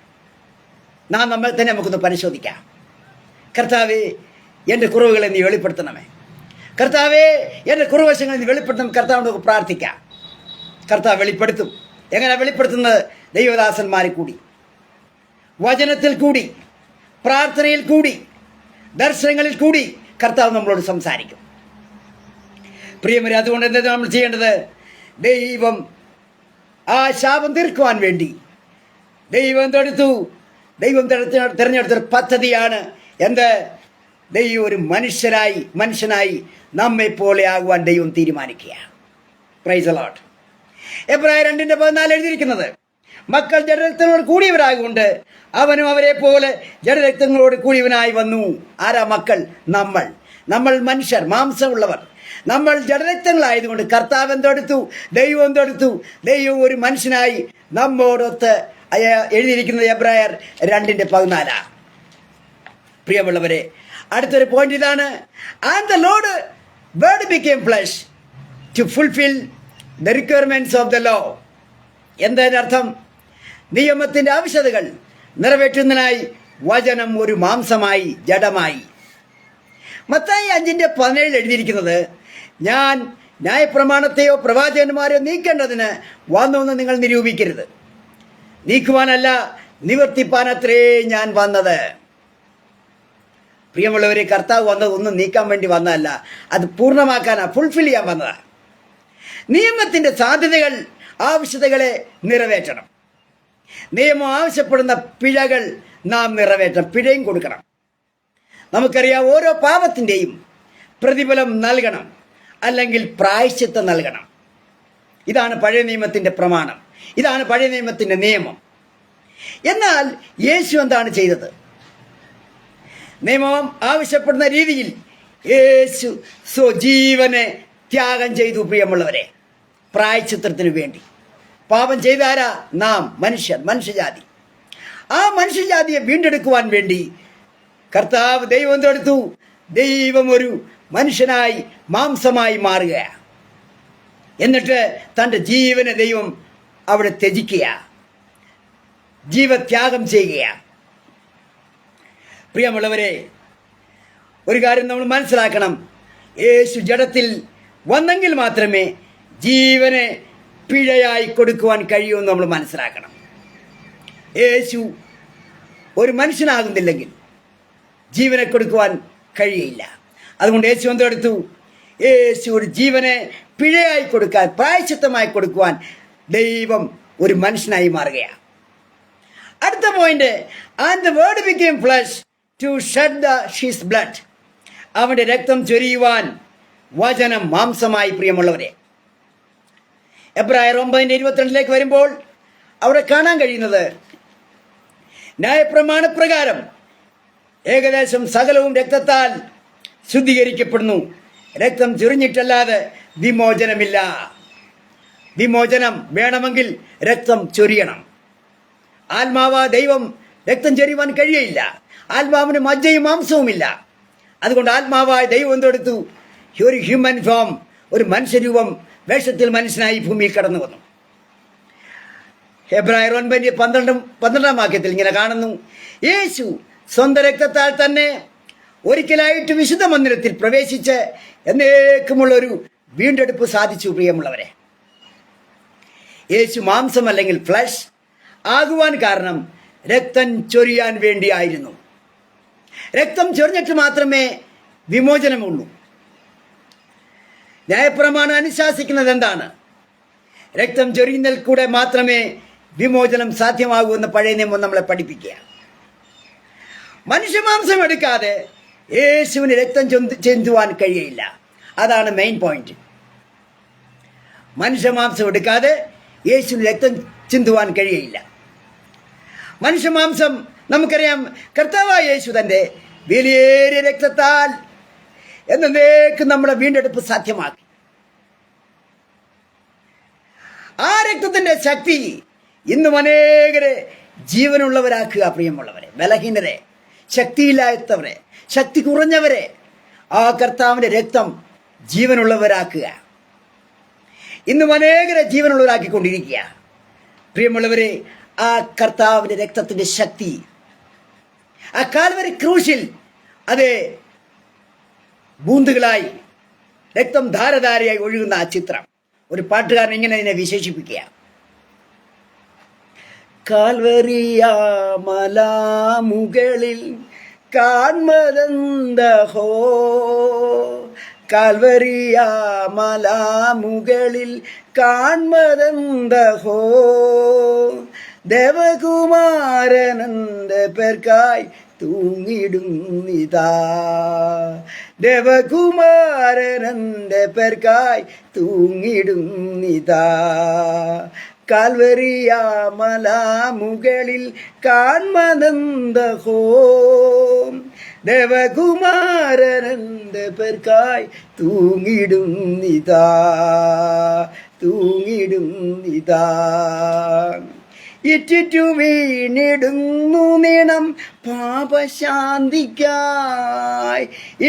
S1: നമ്മെ തന്നെ നമുക്കൊന്ന് പരിശോധിക്കാം. കർത്താവേ, എൻ്റെ കുറവുകളെ നീ വെളിപ്പെടുത്തണമേ. കർത്താവേ, എൻ്റെ കുറവശങ്ങളെ നീ വെളിപ്പെടുത്തണം. കർത്താവിനോട് പ്രാർത്ഥിക്കാം. കർത്താവ് വെളിപ്പെടുത്തും. എങ്ങനെ വെളിപ്പെടുത്തുന്നത്? ദൈവദാസന്മാരിൽ കൂടി, വചനത്തിൽ കൂടി, പ്രാർത്ഥനയിൽ കൂടി, ദർശനങ്ങളിൽ കൂടി കർത്താവ് നമ്മളോട് സംസാരിക്കും. പ്രിയമരെ, അതുകൊണ്ട് എന്താ നമ്മൾ ചെയ്യേണ്ടത്? ദൈവം ആ ശാപം തീർക്കുവാൻ വേണ്ടി ദൈവം തിരഞ്ഞെടുത്തൊരു പദ്ധതിയാണ് എന്ത്? ദൈവം ഒരു മനുഷ്യനായി നമ്മെപ്പോലെ ആകുവാൻ ദൈവം തീരുമാനിക്കുക. Praise the Lord. എബ്രായർ 2:14 എഴുതിയിരിക്കുന്നത്, മക്കൾ ജഡരക്തങ്ങളോട് കൂടിയവരാകൊണ്ട് അവനും അവരെ പോലെ ജഡരക്തങ്ങളോട് കൂടിയവനായി വന്നു. ആരാ മക്കൾ? നമ്മൾ മനുഷ്യർ, മാംസമുള്ളവർ. നമ്മൾ ജഡരക്തങ്ങളായതുകൊണ്ട് കർത്താവ് എന്തെടുത്തു? ദൈവം എന്തെടുത്തു? ദൈവം ഒരു മനുഷ്യനായി നമ്മോടൊത്ത് എഴുതിയിരിക്കുന്നത് എബ്രായർ 2:14. പ്രിയമുള്ളവരെ, അടുത്തൊരു പോയിന്റ് ഇതാണ്. And the lord word became flesh to fulfil the requirements of the law. എന്നതിനർത്ഥം നിയമത്തിന്റെ ആവശ്യതകൾ നിറവേറ്റുന്നതിനായി വചനം ഒരു മാംസമായി, ജഡമായി. മത്തായി 5:17 എഴുതിയിരിക്കുന്നത്, ഞാൻ ന്യായപ്രമാണത്തെയോ പ്രവാചകന്മാരെയോ നീക്കേണ്ടതിന് വന്നുവെന്ന് നിങ്ങൾ നിരൂപിക്കരുത്. നീക്കുവാനല്ല, നിവർത്തിപ്പാനത്രേ ഞാൻ വന്നത്. പ്രിയമുള്ളവരെ, കർത്താവ് വന്നത് ഒന്നും നീക്കാൻ വേണ്ടി വന്നതല്ല, അത് പൂർണ്ണമാക്കാനാ, ഫുൾഫിൽ ചെയ്യാൻ വന്നതാണ്. നിയമത്തിന്റെ സാധ്യതകൾ, ആവശ്യതകളെ നിറവേറ്റണം. നിയമം ആവശ്യപ്പെടുന്ന പിഴകൾ നാം നിറവേറ്റണം, പിഴയും കൊടുക്കണം. നമുക്കറിയാം, ഓരോ പാപത്തിൻ്റെയും പ്രതിഫലം നൽകണം, അല്ലെങ്കിൽ പ്രായശ്ചിത്തം നൽകണം. ഇതാണ് പഴയ നിയമത്തിൻ്റെ പ്രമാണം, ഇതാണ് പഴയ നിയമത്തിൻ്റെ നിയമം. എന്നാൽ യേശു എന്താണ് ചെയ്തത്? നിയമം ആവശ്യപ്പെടുന്ന രീതിയിൽ യേശു സ്വജീവനെ ത്യാഗം ചെയ്തു. പ്രിയമുള്ളവരെ, പ്രായശ്ചിത്തത്തിന് വേണ്ടി. പാപം ചെയ്താരാ? നാം, മനുഷ്യജാതി. ആ മനുഷ്യജാതിയെ വീണ്ടെടുക്കുവാൻ വേണ്ടി കർത്താവ് ദൈവം എന്തെടുത്തു? ദൈവം ഒരു മനുഷ്യനായി, മാംസമായി മാറുകയാണ്. എന്നിട്ട് തൻ്റെ ജീവനെ ദൈവം അവിടെ ത്യജിക്കുക, ജീവത്യാഗം ചെയ്യുകയാണ്. പ്രിയമുള്ളവരെ, ഒരു കാര്യം നമ്മൾ മനസ്സിലാക്കണം. യേശു ജഡത്തിൽ വന്നെങ്കിൽ മാത്രമേ ജീവനെ പിഴയായി കൊടുക്കുവാൻ കഴിയുമെന്ന് നമ്മൾ മനസ്സിലാക്കണം. യേശു ഒരു മനുഷ്യനാകുന്നില്ലെങ്കിൽ ജീവനെ കൊടുക്കുവാൻ കഴിയില്ല. അതുകൊണ്ട് യേശു എന്തെടുത്തു? യേശു ഒരു ജീവനെ പിഴയായി കൊടുക്കാൻ, പ്രായശ്ചിത്തമായി കൊടുക്കുവാൻ ദൈവം ഒരു മനുഷ്യനായി മാറുകയാണ്. അടുത്ത point, and the word became flesh to shed his blood. അവന്റെ രക്തം ചൊരിയുവാൻ വചനം മാംസമായി. പ്രിയമുള്ളവരെ, എബ്രായർ 9:22 വരുമ്പോൾ അവിടെ കാണാൻ കഴിയുന്നത്, ന്യായപ്രമാണപ്രകാരം ഏകദേശം സകലവും രക്തത്താൽ ശുദ്ധീകരിക്കപ്പെടുന്നു. രക്തം ചൊരിഞ്ഞിട്ടല്ലാതെ വിമോചനമില്ല. വിമോചനം വേണമെങ്കിൽ രക്തം ചൊരിയണം. ആത്മാവ് ദൈവം രക്തം ചൊരിയുവാൻ കഴിയയില്ല. ആത്മാവിന് മജ്ജയും മാംസവുമില്ല. അതുകൊണ്ട് ആത്മാവായ ദൈവം എന്തെടുത്തു? ഒരു ഹ്യൂമൻ ഫോം, ഒരു മനുഷ്യരൂപം വേഷത്തിൽ മനുഷ്യനായി ഭൂമിയിൽ കടന്നു വന്നു. എബ്രായർ 9:12 വാക്യത്തിൽ ഇങ്ങനെ കാണുന്നു, യേശു സ്വന്തം രക്തത്താൽ തന്നെ ഒരിക്കലായിട്ട് വിശുദ്ധ മന്ദിരത്തിൽ പ്രവേശിച്ച് എന്നേക്കുമുള്ളൊരു വീണ്ടെടുപ്പ് സാധിച്ചു. പ്രിയമുള്ളവരെ, യേശു മാംസം അല്ലെങ്കിൽ ഫ്ലഷ് ആകുവാൻ കാരണം രക്തം ചൊരിയാൻ വേണ്ടിയായിരുന്നു. രക്തം ചൊരിഞ്ഞിട്ട് മാത്രമേ വിമോചനമുള്ളൂ. ന്യായപ്രമാണം അനുശാസിക്കുന്നത് എന്താണ്? രക്തം ചൊരിയുന്നതിൽ കൂടെ മാത്രമേ വിമോചനം സാധ്യമാകൂ എന്ന് പഴയ നിയമം നമ്മളെ പഠിപ്പിക്കുക. മനുഷ്യമാംസം എടുക്കാതെ യേശുവിന് രക്തം ചെന്തുവാൻ കഴിയില്ല. അതാണ് മെയിൻ പോയിന്റ്. മനുഷ്യമാംസം എടുക്കാതെ യേശുവിന് രക്തം ചിന്തുവാൻ കഴിയില്ല. മനുഷ്യമാംസം നമുക്കറിയാം, കർത്താവായ യേശു തൻ്റെ വിലയേറിയ രക്തത്താൽ എന്നേക്കും നമ്മുടെ വീണ്ടെടുപ്പ് സാധ്യമാക്കി. ആ രക്തത്തിന്റെ ശക്തി ഇന്നും അനേകരെ ജീവനുള്ളവരാക്കുക. പ്രിയമുള്ളവരെ, ബലഹീനരെ, ശക്തിയില്ലാത്തവരെ, ശക്തി കുറഞ്ഞവരെ ആ കർത്താവിന്റെ രക്തം ജീവനുള്ളവരാക്കുക. ഇന്നും അനേകരെ ജീവനുള്ളവരാക്കിക്കൊണ്ടിരിക്കുക. പ്രിയമുള്ളവരെ, ആ കർത്താവിന്റെ രക്തത്തിന്റെ ശക്തി, ആ കാൽവരി ക്രൂശിൽ അത് ബൂന്തുകളായി രക്തം ധാരധാരയായി ഒഴുകുന്ന ആ ചിത്രം ഒരു പാട്ടുകാരൻ ഇങ്ങനെ ഇതിനെ വിശേഷിപ്പിക്കുക: കാൽവരിയാമലാമുകളിൽ കാൺമതെന്തഹോ, കാൽവരിയാമലാമുകളിൽ കാൺമതെന്തഹോ, ദേവകുമാരനന്റെ പേർക്കായി തൂങ്ങിടുന്നിതാ, ദേവകുമാരനന്റെ പേർക്കായി തൂങ്ങിടുന്നിതാ, കാൽവരിയാമലാമുകളിൽ കാൺമതെന്തഹോ, ദേവകുമാരനന്റെ പേർക്കായി തൂങ്ങിടുന്നിതാ, തൂങ്ങിടുന്നിതാ. ഇറ്റിറ്റു വീണിടുന്നു നീണം പാപശാന്തിക്കായി,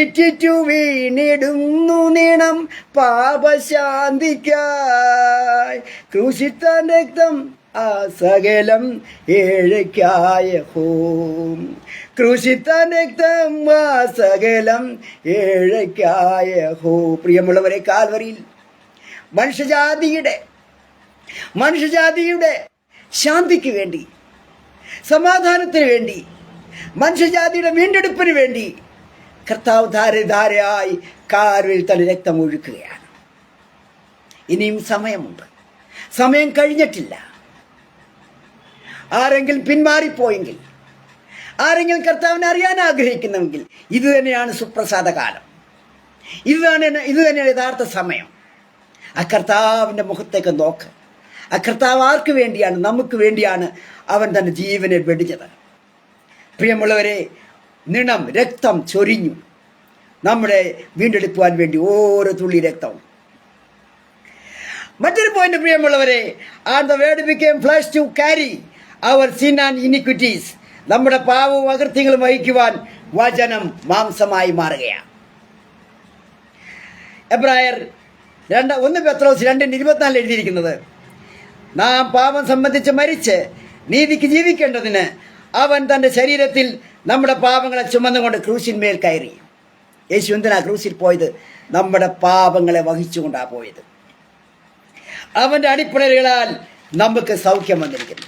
S1: ഇറ്റിറ്റു വീണിടുന്നു നീണം പാപശാന്തിക്കായി, ക്രൂശിത്താൻ രക്തം ആ സകലം ഏഴയ്ക്കായ ഹോം, ക്രൂശിത്താൻ രക്തം ആ സകലം ഏഴയ്ക്കായ ഹോ. പ്രിയമുള്ളവരെ, കാൽവരിയിൽ മനുഷ്യജാതിയുടെ ശാന്തിക്ക് വേണ്ടി, സമാധാനത്തിന് വേണ്ടി, മനുഷ്യജാതിയുടെ വീണ്ടെടുപ്പിന് വേണ്ടി കർത്താവ് ധാരധാരയായി കാൽവരിയിൽ തന്നെ രക്തം ഒഴുക്കുകയാണ്. ഇനിയും സമയമുണ്ട്, സമയം കഴിഞ്ഞിട്ടില്ല. ആരെങ്കിലും പിന്മാറിപ്പോയെങ്കിൽ, ആരെങ്കിലും കർത്താവിനെ അറിയാൻ ആഗ്രഹിക്കുന്നുവെങ്കിൽ ഇത് തന്നെയാണ് സുപ്രസാദ കാലം, ഇത് തന്നെയാണ് യഥാർത്ഥ സമയം. ആ കർത്താവിൻ്റെ മുഖത്തേക്ക് നോക്ക്. ആ കർത്താവ് ആർക്ക് വേണ്ടിയാണ്? നമുക്ക് വേണ്ടിയാണ് അവൻ തൻ്റെ ജീവനെ വെടിഞ്ഞത്. പ്രിയമുള്ളവരെ, രക്തം ചൊരിഞ്ഞു നമ്മളെ വീണ്ടെടുക്കുവാൻ വേണ്ടി, ഓരോ തുള്ളി രക്തവും. മറ്റൊരു പോയിന്റ് പ്രിയമുള്ളവരെ, and the word became flesh to carry our sin and iniquities. നമ്മുടെ പാവവും അകൃത്യങ്ങളും വഹിക്കുവാൻ വചനം മാംസമായി മാറുകയാണ്. എബ്രായർ 1 പത്രോസ് 2:24 എഴുതിയിരിക്കുന്നത്: നാം പാപം സംബന്ധിച്ച് മരിച്ച് നീതിക്ക് ജീവിക്കേണ്ടതിന് അവൻ തൻ്റെ ശരീരത്തിൽ നമ്മുടെ പാപങ്ങളെ ചുമന്നുകൊണ്ട് ക്രൂശിന്മേൽ കയറി. യേശു എന്തിനാ ക്രൂശിൽ പോയത്? നമ്മുടെ പാപങ്ങളെ വഹിച്ചുകൊണ്ടാണ് പോയത്. അവൻ്റെ അടിപ്പിണരുകളാൽ നമുക്ക് സൗഖ്യം വന്നിരിക്കുന്നു.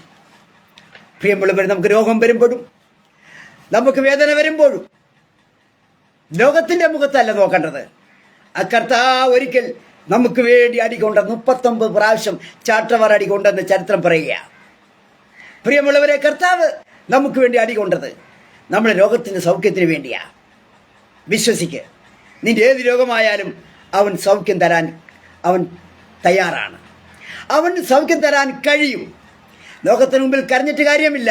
S1: പ്രിയമുള്ളവർ, നമുക്ക് രോഗം വരുമ്പോഴും, നമുക്ക് വേദന വരുമ്പോഴും ലോകത്തിൻ്റെ മുഖത്തല്ല നോക്കേണ്ടത്. ആ കർത്താവ് ഒരിക്കൽ നമുക്ക് വേണ്ടി അടികൊണ്ട 39 പ്രാവശ്യം ചാട്ടവാർ അടികൊണ്ടെന്ന് ചരിത്രം പറയുകയാണ്. പ്രിയമുള്ളവരെ, കർത്താവ് നമുക്ക് വേണ്ടി അടികൊണ്ടത് നമ്മുടെ രോഗത്തിന് സൗഖ്യത്തിന് വേണ്ടിയാ. വിശ്വസിക്ക്, നിന്റെ ഏത് രോഗമായാലും അവൻ സൗഖ്യം തരാൻ അവൻ തയ്യാറാണ്. അവൻ സൗഖ്യം തരാൻ കഴിയും. ലോകത്തിന് മുമ്പിൽ കരഞ്ഞിട്ട് കാര്യമില്ല,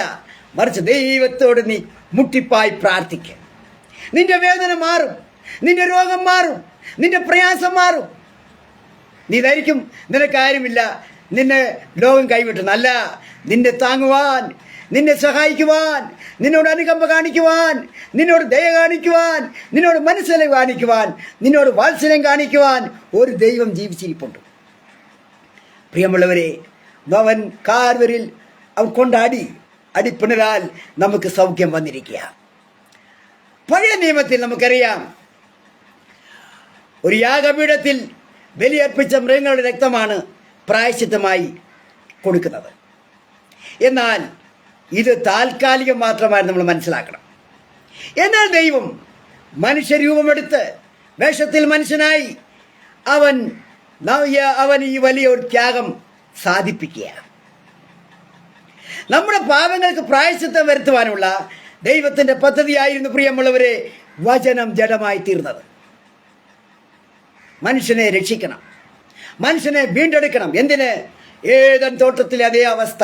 S1: മറിച്ച് ദൈവത്തോട് നീ മുട്ടിപ്പായി പ്രാർത്ഥിക്കുക. നിന്റെ വേദന മാറും, നിന്റെ രോഗം മാറും, നിന്റെ പ്രയാസം മാറും. നീ ധരിക്കും നിനക്കാരുമില്ല, നിന്നെ ലോകം കൈവിട്ടുന്നല്ല. നിന്നെ താങ്ങുവാൻ, നിന്നെ സഹായിക്കുവാൻ, നിന്നോട് അനുകമ്പ കാണിക്കുവാൻ, നിന്നോട് ദയ കാണിക്കുവാൻ, നിന്നോട് മനസ്സിലായി കാണിക്കുവാൻ, നിന്നോട് വാത്സല്യം കാണിക്കുവാൻ ഒരു ദൈവം ജീവിച്ചിരിപ്പുണ്ട്. പ്രിയമുള്ളവരെ, അവൻ കാൽവരിയിൽ അവൻ കൊണ്ടാടി അടിപ്പിണരാൽ നമുക്ക് സൗഖ്യം വന്നിരിക്കുക. പഴയ നിയമത്തിൽ നമുക്കറിയാം, ഒരു യാഗപീഠത്തിൽ ബലിയർപ്പിച്ച മൃഗങ്ങളുടെ രക്തമാണ് പ്രായശ്ചിത്തമായി കൊടുക്കുന്നത്. എന്നാൽ ഇത് താൽക്കാലികം മാത്രമായി നമ്മൾ മനസ്സിലാക്കണം. എന്നാൽ ദൈവം മനുഷ്യരൂപമെടുത്ത് വേഷത്തിൽ മനുഷ്യനായി അവൻ ഈ വലിയ ഒരു ത്യാഗം സാധിപ്പിക്കുക. നമ്മുടെ പാപങ്ങൾക്ക് പ്രായശ്ചിത്തം വരുത്തുവാനുള്ള ദൈവത്തിൻ്റെ പദ്ധതിയായിരുന്നു പ്രിയമുള്ളവരെ വചനം ജഡമായി തീർന്നത്. മനുഷ്യനെ രക്ഷിക്കണം, മനുഷ്യനെ വീണ്ടെടുക്കണം. എന്തിന്? ഏദൻ തോട്ടത്തിലെ അതേ അവസ്ഥ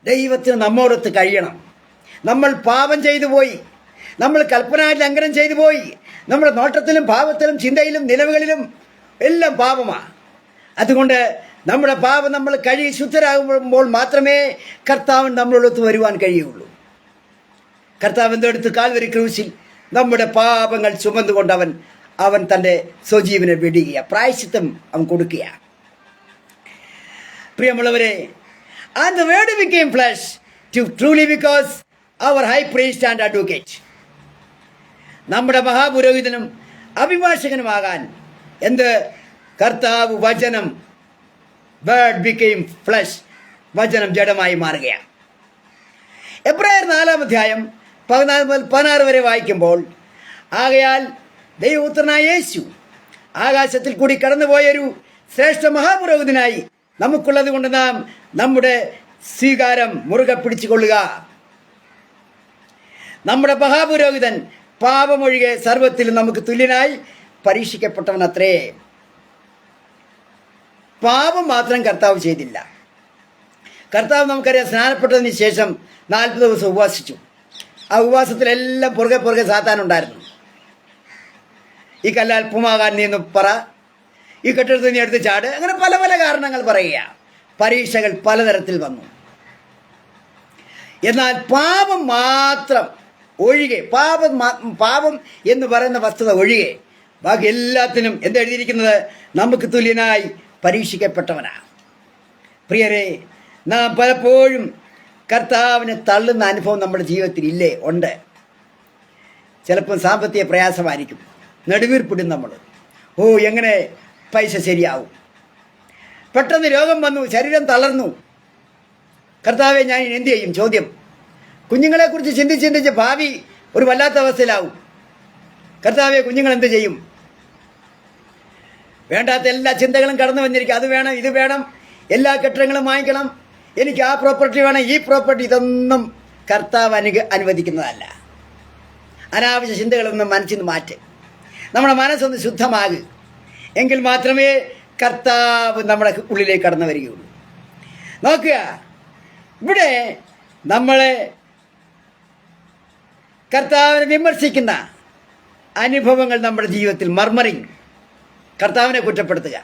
S1: ദൈവത്തിന് നമ്മോടൊത്ത് കഴിയണം. നമ്മൾ പാപം ചെയ്തു പോയി, നമ്മൾ കൽപ്പനാ ലംഘനം ചെയ്തു പോയി. നമ്മുടെ നോട്ടത്തിലും ഭാവത്തിലും ചിന്തയിലും നിലവുകളിലും എല്ലാം പാപമാണ്. അതുകൊണ്ട് നമ്മുടെ പാപം നമ്മൾ കഴുകി ശുദ്ധരാകുമ്പോൾ മാത്രമേ കർത്താവിന് നമ്മളോടൊത്ത് വരുവാൻ കഴിയുള്ളൂ. കർത്താവ് എന്തെടുത്ത് കാൽവരി ക്രൂശിൽ നമ്മുടെ പാപങ്ങൾ ചുമന്നുകൊണ്ട് അവൻ തൻ്റെ സ്വജീവനെ വെടിയുക, പ്രായശ്ചിത്തം അവൻ കൊടുക്കുക. പ്രിയമുള്ളവരെ, and the word became flesh to truly because our high priest and advocate. നമ്മുടെ മഹാപുരോഹിതനും അഭിഭാഷകനുമാകാൻ എന്ത് കർത്താവ് വചനം വേർഡ് ബിക്കെയിം ഫ്ലഷ്, വചനം ജഡമായി മാറുകയാണ്. എബ്രായർ 4-ാം അധ്യായം 14 മുതൽ 16 വരെ വായിക്കുമ്പോൾ, ആകയാൽ ദൈവപുത്രനായ യേശു ആകാശത്തിൽ കൂടി കടന്നുപോയൊരു ശ്രേഷ്ഠ മഹാപുരോഹിതനായി നമുക്കുള്ളത് കൊണ്ട് നാം നമ്മുടെ സ്വീകാരം മുറുകെ പിടിച്ചുകൊള്ളുക. നമ്മുടെ മഹാപുരോഹിതൻ പാപമൊഴികെ സർവ്വത്തിലും നമുക്ക് തുല്യനായി പരീക്ഷിക്കപ്പെട്ടവൻ അത്രേ. പാപം മാത്രം കർത്താവ് ചെയ്തില്ല. കർത്താവ് നമുക്കറിയാം, സ്നാനപ്പെട്ടതിന് ശേഷം 40 ദിവസം ഉപവാസിച്ചു. ആ ഉപവാസത്തിലെല്ലാം പുറകെ സാത്താനുണ്ടായിരുന്നു. ഈ കല്ല് അല്പമാകാൻ നീ എന്ന് പറ, ഈ കെട്ടിടത്തിൽ നീ എടുത്ത് ചാട്, അങ്ങനെ പല പല കാരണങ്ങൾ പറയുക. പരീക്ഷകൾ പലതരത്തിൽ വന്നു. എന്നാൽ പാപം മാത്രം ഒഴികെ, പാപം എന്ന് പറയുന്ന വസ്തുത ഒഴികെ ബാക്കി എല്ലാത്തിനും എന്തെഴുതിയിരിക്കുന്നത്? നമുക്ക് തുല്യനായി പരീക്ഷിക്കപ്പെട്ടവനാണ്. പ്രിയരെ, നാം പലപ്പോഴും കർത്താവിനെ തള്ളുന്ന അനുഭവം നമ്മുടെ ജീവിതത്തിൽ ഇല്ലേ? ഉണ്ട്. ചിലപ്പോൾ സാമ്പത്തിക പ്രയാസമായിരിക്കും, നെടുവീർപ്പിടും നമ്മൾ. എങ്ങനെ പൈസ ശരിയാവും? പെട്ടെന്ന് രോഗം വന്നു, ശരീരം തളർന്നു. കർത്താവെ, ഞാൻ എന്ത് ചെയ്യും? ചോദ്യം. കുഞ്ഞുങ്ങളെക്കുറിച്ച് ചിന്തിച്ച് ഭാവി ഒരു വല്ലാത്ത അവസ്ഥയിലാവും. കർത്താവെ, കുഞ്ഞുങ്ങൾ എന്ത് ചെയ്യും? വേണ്ടാത്ത എല്ലാ ചിന്തകളും കടന്നു വന്നിരിക്കും. അത് വേണം, ഇത് വേണം, എല്ലാ കെട്ടിടങ്ങളും വാങ്ങിക്കണം, എനിക്ക് ആ പ്രോപ്പർട്ടി വേണം, ഈ പ്രോപ്പർട്ടി. ഇതൊന്നും കർത്താവ് അനുവദിക്കുന്നതല്ല. അനാവശ്യ ചിന്തകളൊന്നും മനസ്സിൽ നിന്ന് മാറ്റ്. നമ്മുടെ മനസ്സൊന്ന് ശുദ്ധമാകുക. എങ്കിൽ മാത്രമേ കർത്താവ് നമ്മുടെ ഉള്ളിലേക്ക് കടന്നു വരികയുള്ളൂ. നോക്കുക, ഇവിടെ നമ്മളെ കർത്താവിനെ വിമർശിക്കുന്ന അനുഭവങ്ങൾ നമ്മുടെ ജീവിതത്തിൽ, മർമറിങ്, കർത്താവിനെ കുറ്റപ്പെടുത്തുക.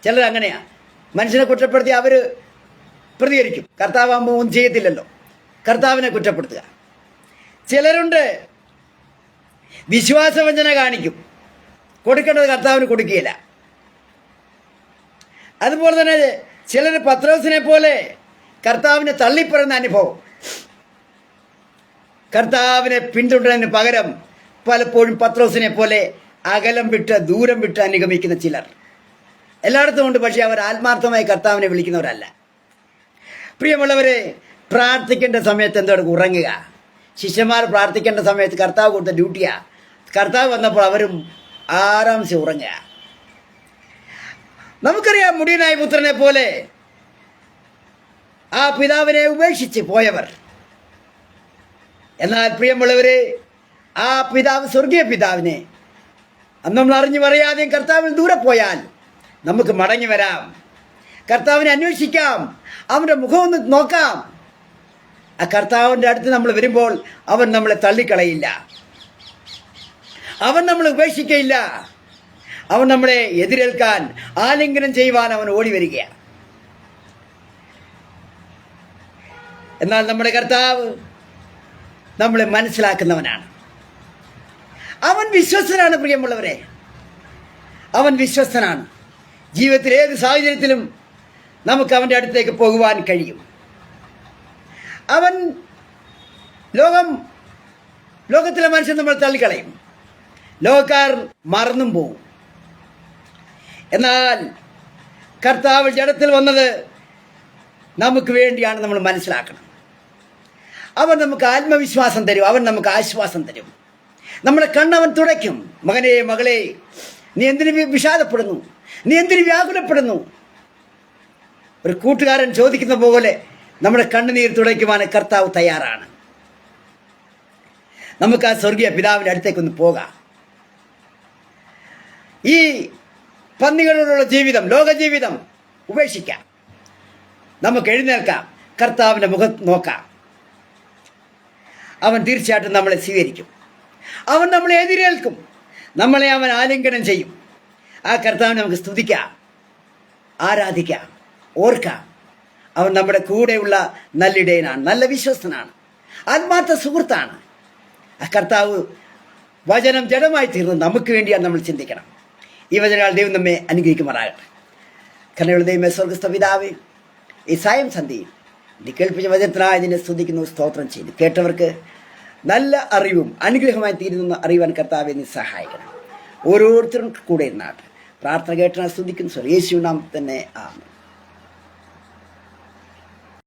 S1: ചിലർ അങ്ങനെയാണ്. മനുഷ്യനെ കുറ്റപ്പെടുത്തി അവർ പ്രതികരിക്കും. കർത്താവാകുമ്പോൾ ഒന്നും ചെയ്യത്തില്ലല്ലോ. കർത്താവിനെ കുറ്റപ്പെടുത്തുക. ചിലരുണ്ട് വിശ്വാസവഞ്ചന കാണിക്കും. കൊടുക്കേണ്ടത് കർത്താവിന് കൊടുക്കുകയില്ല. അതുപോലെ തന്നെ ചിലർ പത്രോസിനെ പോലെ കർത്താവിനെ തള്ളിപ്പറയുന്ന അനുഭവം. കർത്താവിനെ പിന്തുടരുന്നതിന് പകരം പലപ്പോഴും പത്രോസിനെ പോലെ അകലം വിട്ട്, ദൂരം വിട്ട് അനുഗമിക്കുന്ന ചിലർ എല്ലായിടത്തും ഉണ്ട്. പക്ഷേ അവർ ആത്മാർത്ഥമായി കർത്താവിനെ വിളിക്കുന്നവരല്ല. പ്രിയമുള്ളവരെ, പ്രാർത്ഥിക്കേണ്ട സമയത്ത് എന്താണ്? ഉറങ്ങുക. ശിഷ്യന്മാർ പ്രാർത്ഥിക്കേണ്ട സമയത്ത് കർത്താവ് കൊടുത്ത ഡ്യൂട്ടിയാണ്. കർത്താവ് വന്നപ്പോൾ അവരും ആരാംശം ഉറങ്ങുക. നമുക്കറിയാം, മുടിയനായ പുത്രനെ പോലെ ആ പിതാവിനെ ഉപേക്ഷിച്ച് പോയവർ. എന്നാൽ പ്രിയമുള്ളവരെ, ആ പിതാവ്, സ്വർഗീയ പിതാവിനെ നമ്മൾ അറിഞ്ഞു പറയാതെയും കർത്താവിൽ ദൂരെ പോയാൽ നമുക്ക് മടങ്ങി വരാം. കർത്താവിനെ അന്വേഷിക്കാം. അവൻ്റെ മുഖം ഒന്ന് നോക്കാം. ആ കർത്താവിൻ്റെ അടുത്ത് നമ്മൾ വരുമ്പോൾ അവൻ നമ്മളെ തള്ളിക്കളയില്ല. അവൻ നമ്മളെ ഉപേക്ഷിക്കയില്ല. അവൻ നമ്മളെ എതിരേൽക്കാൻ, ആലിംഗനം ചെയ്യുവാൻ അവൻ ഓടി വരികയാണ്. എന്നാൽ നമ്മുടെ കർത്താവ് നമ്മളെ മനസ്സിലാക്കുന്നവനാണ്. അവൻ വിശ്വസ്തനാണ്. പ്രിയമുള്ളവരെ, അവൻ വിശ്വസ്തനാണ്. ജീവിതത്തിൽ ഏത് സാഹചര്യത്തിലും നമുക്ക് അവൻ്റെ അടുത്തേക്ക് പോകുവാൻ കഴിയും. അവൻ ലോകത്തിലെ മനുഷ്യൻ നമ്മൾ തള്ളിക്കളയും. ലോകക്കാർ മറന്നും പോകും. എന്നാൽ കർത്താവ് ജഡത്തിൽ വന്നത് നമുക്ക് വേണ്ടിയാണ്. നമ്മൾ മനസ്സിലാക്കണം. അവൻ നമുക്ക് ആത്മവിശ്വാസം തരും. അവൻ നമുക്ക് ആശ്വാസം തരും. നമ്മുടെ കണ്ണവൻ തുടയ്ക്കും. മകനെ, മകളെ, നീ എന്തിനു വിഷാദപ്പെടുന്നു? നീ എന്തിനു വ്യാകുലപ്പെടുന്നു? ഒരു കൂട്ടുകാരൻ ചോദിക്കുന്ന പോലെ നമ്മുടെ കണ്ണുനീർ തുടയ്ക്കുവാൻ കർത്താവ് തയ്യാറാണ്. നമുക്ക് ആ സ്വർഗീയ പിതാവിൻ്റെ അടുത്തേക്കൊന്ന് പോകാം. ഈ പന്നികളോടുള്ള ജീവിതം, ലോകജീവിതം ഉപേക്ഷിക്കാം. നമുക്ക് എഴുന്നേൽക്കാം. കർത്താവിൻ്റെ മുഖം നോക്കാം. അവൻ തീർച്ചയായിട്ടും നമ്മളെ സ്വീകരിക്കും. അവൻ നമ്മളെ എതിരേൽക്കും. നമ്മളെ അവൻ ആലിംഗനം ചെയ്യും. ആ കർത്താവിനെ നമുക്ക് സ്തുതിക്കാം, ആരാധിക്കാം, ഓർക്കാം. അവൻ നമ്മുടെ കൂടെയുള്ള നല്ലിടയനാണ്, നല്ല വിശ്വസ്തനാണ്, ആത്മാർത്ഥ സുഹൃത്താണ്. ആ കർത്താവ് വചനം ജഡമായി തീർന്ന് നമുക്ക് വേണ്ടിയാണ് നമ്മൾ ചിന്തിക്കണം. ഈ വചനങ്ങൾ ദൈവം നമ്മെ അനുഗ്രഹിക്കുമാറാകട്ടെ. കരുണയുള്ള ദൈവമേ, സ്വർഗ്ഗസ്ഥ പിതാവേ, ഈ സായം സന്ധ്യയിൽ നീ കേൾപ്പിച്ച വചനത്തിനായി നിന്നെ സ്തുതിക്കുന്നു, സ്തോത്രം ചെയ്യുന്നു. കേട്ടവർക്ക് നല്ല അറിവും അനുഗ്രഹമായി തീരുന്നെന്ന് അറിയുവാൻ കർത്താവെ നീ സഹായിക്കണം. ഓരോരുത്തരും കൂടെ ഇരുന്നാട്ട് പ്രാർത്ഥന കേട്ടാൽ സ്തുതിക്കുന്നു. യേശു നാമത്തിൽ തന്നെ ആമേൻ.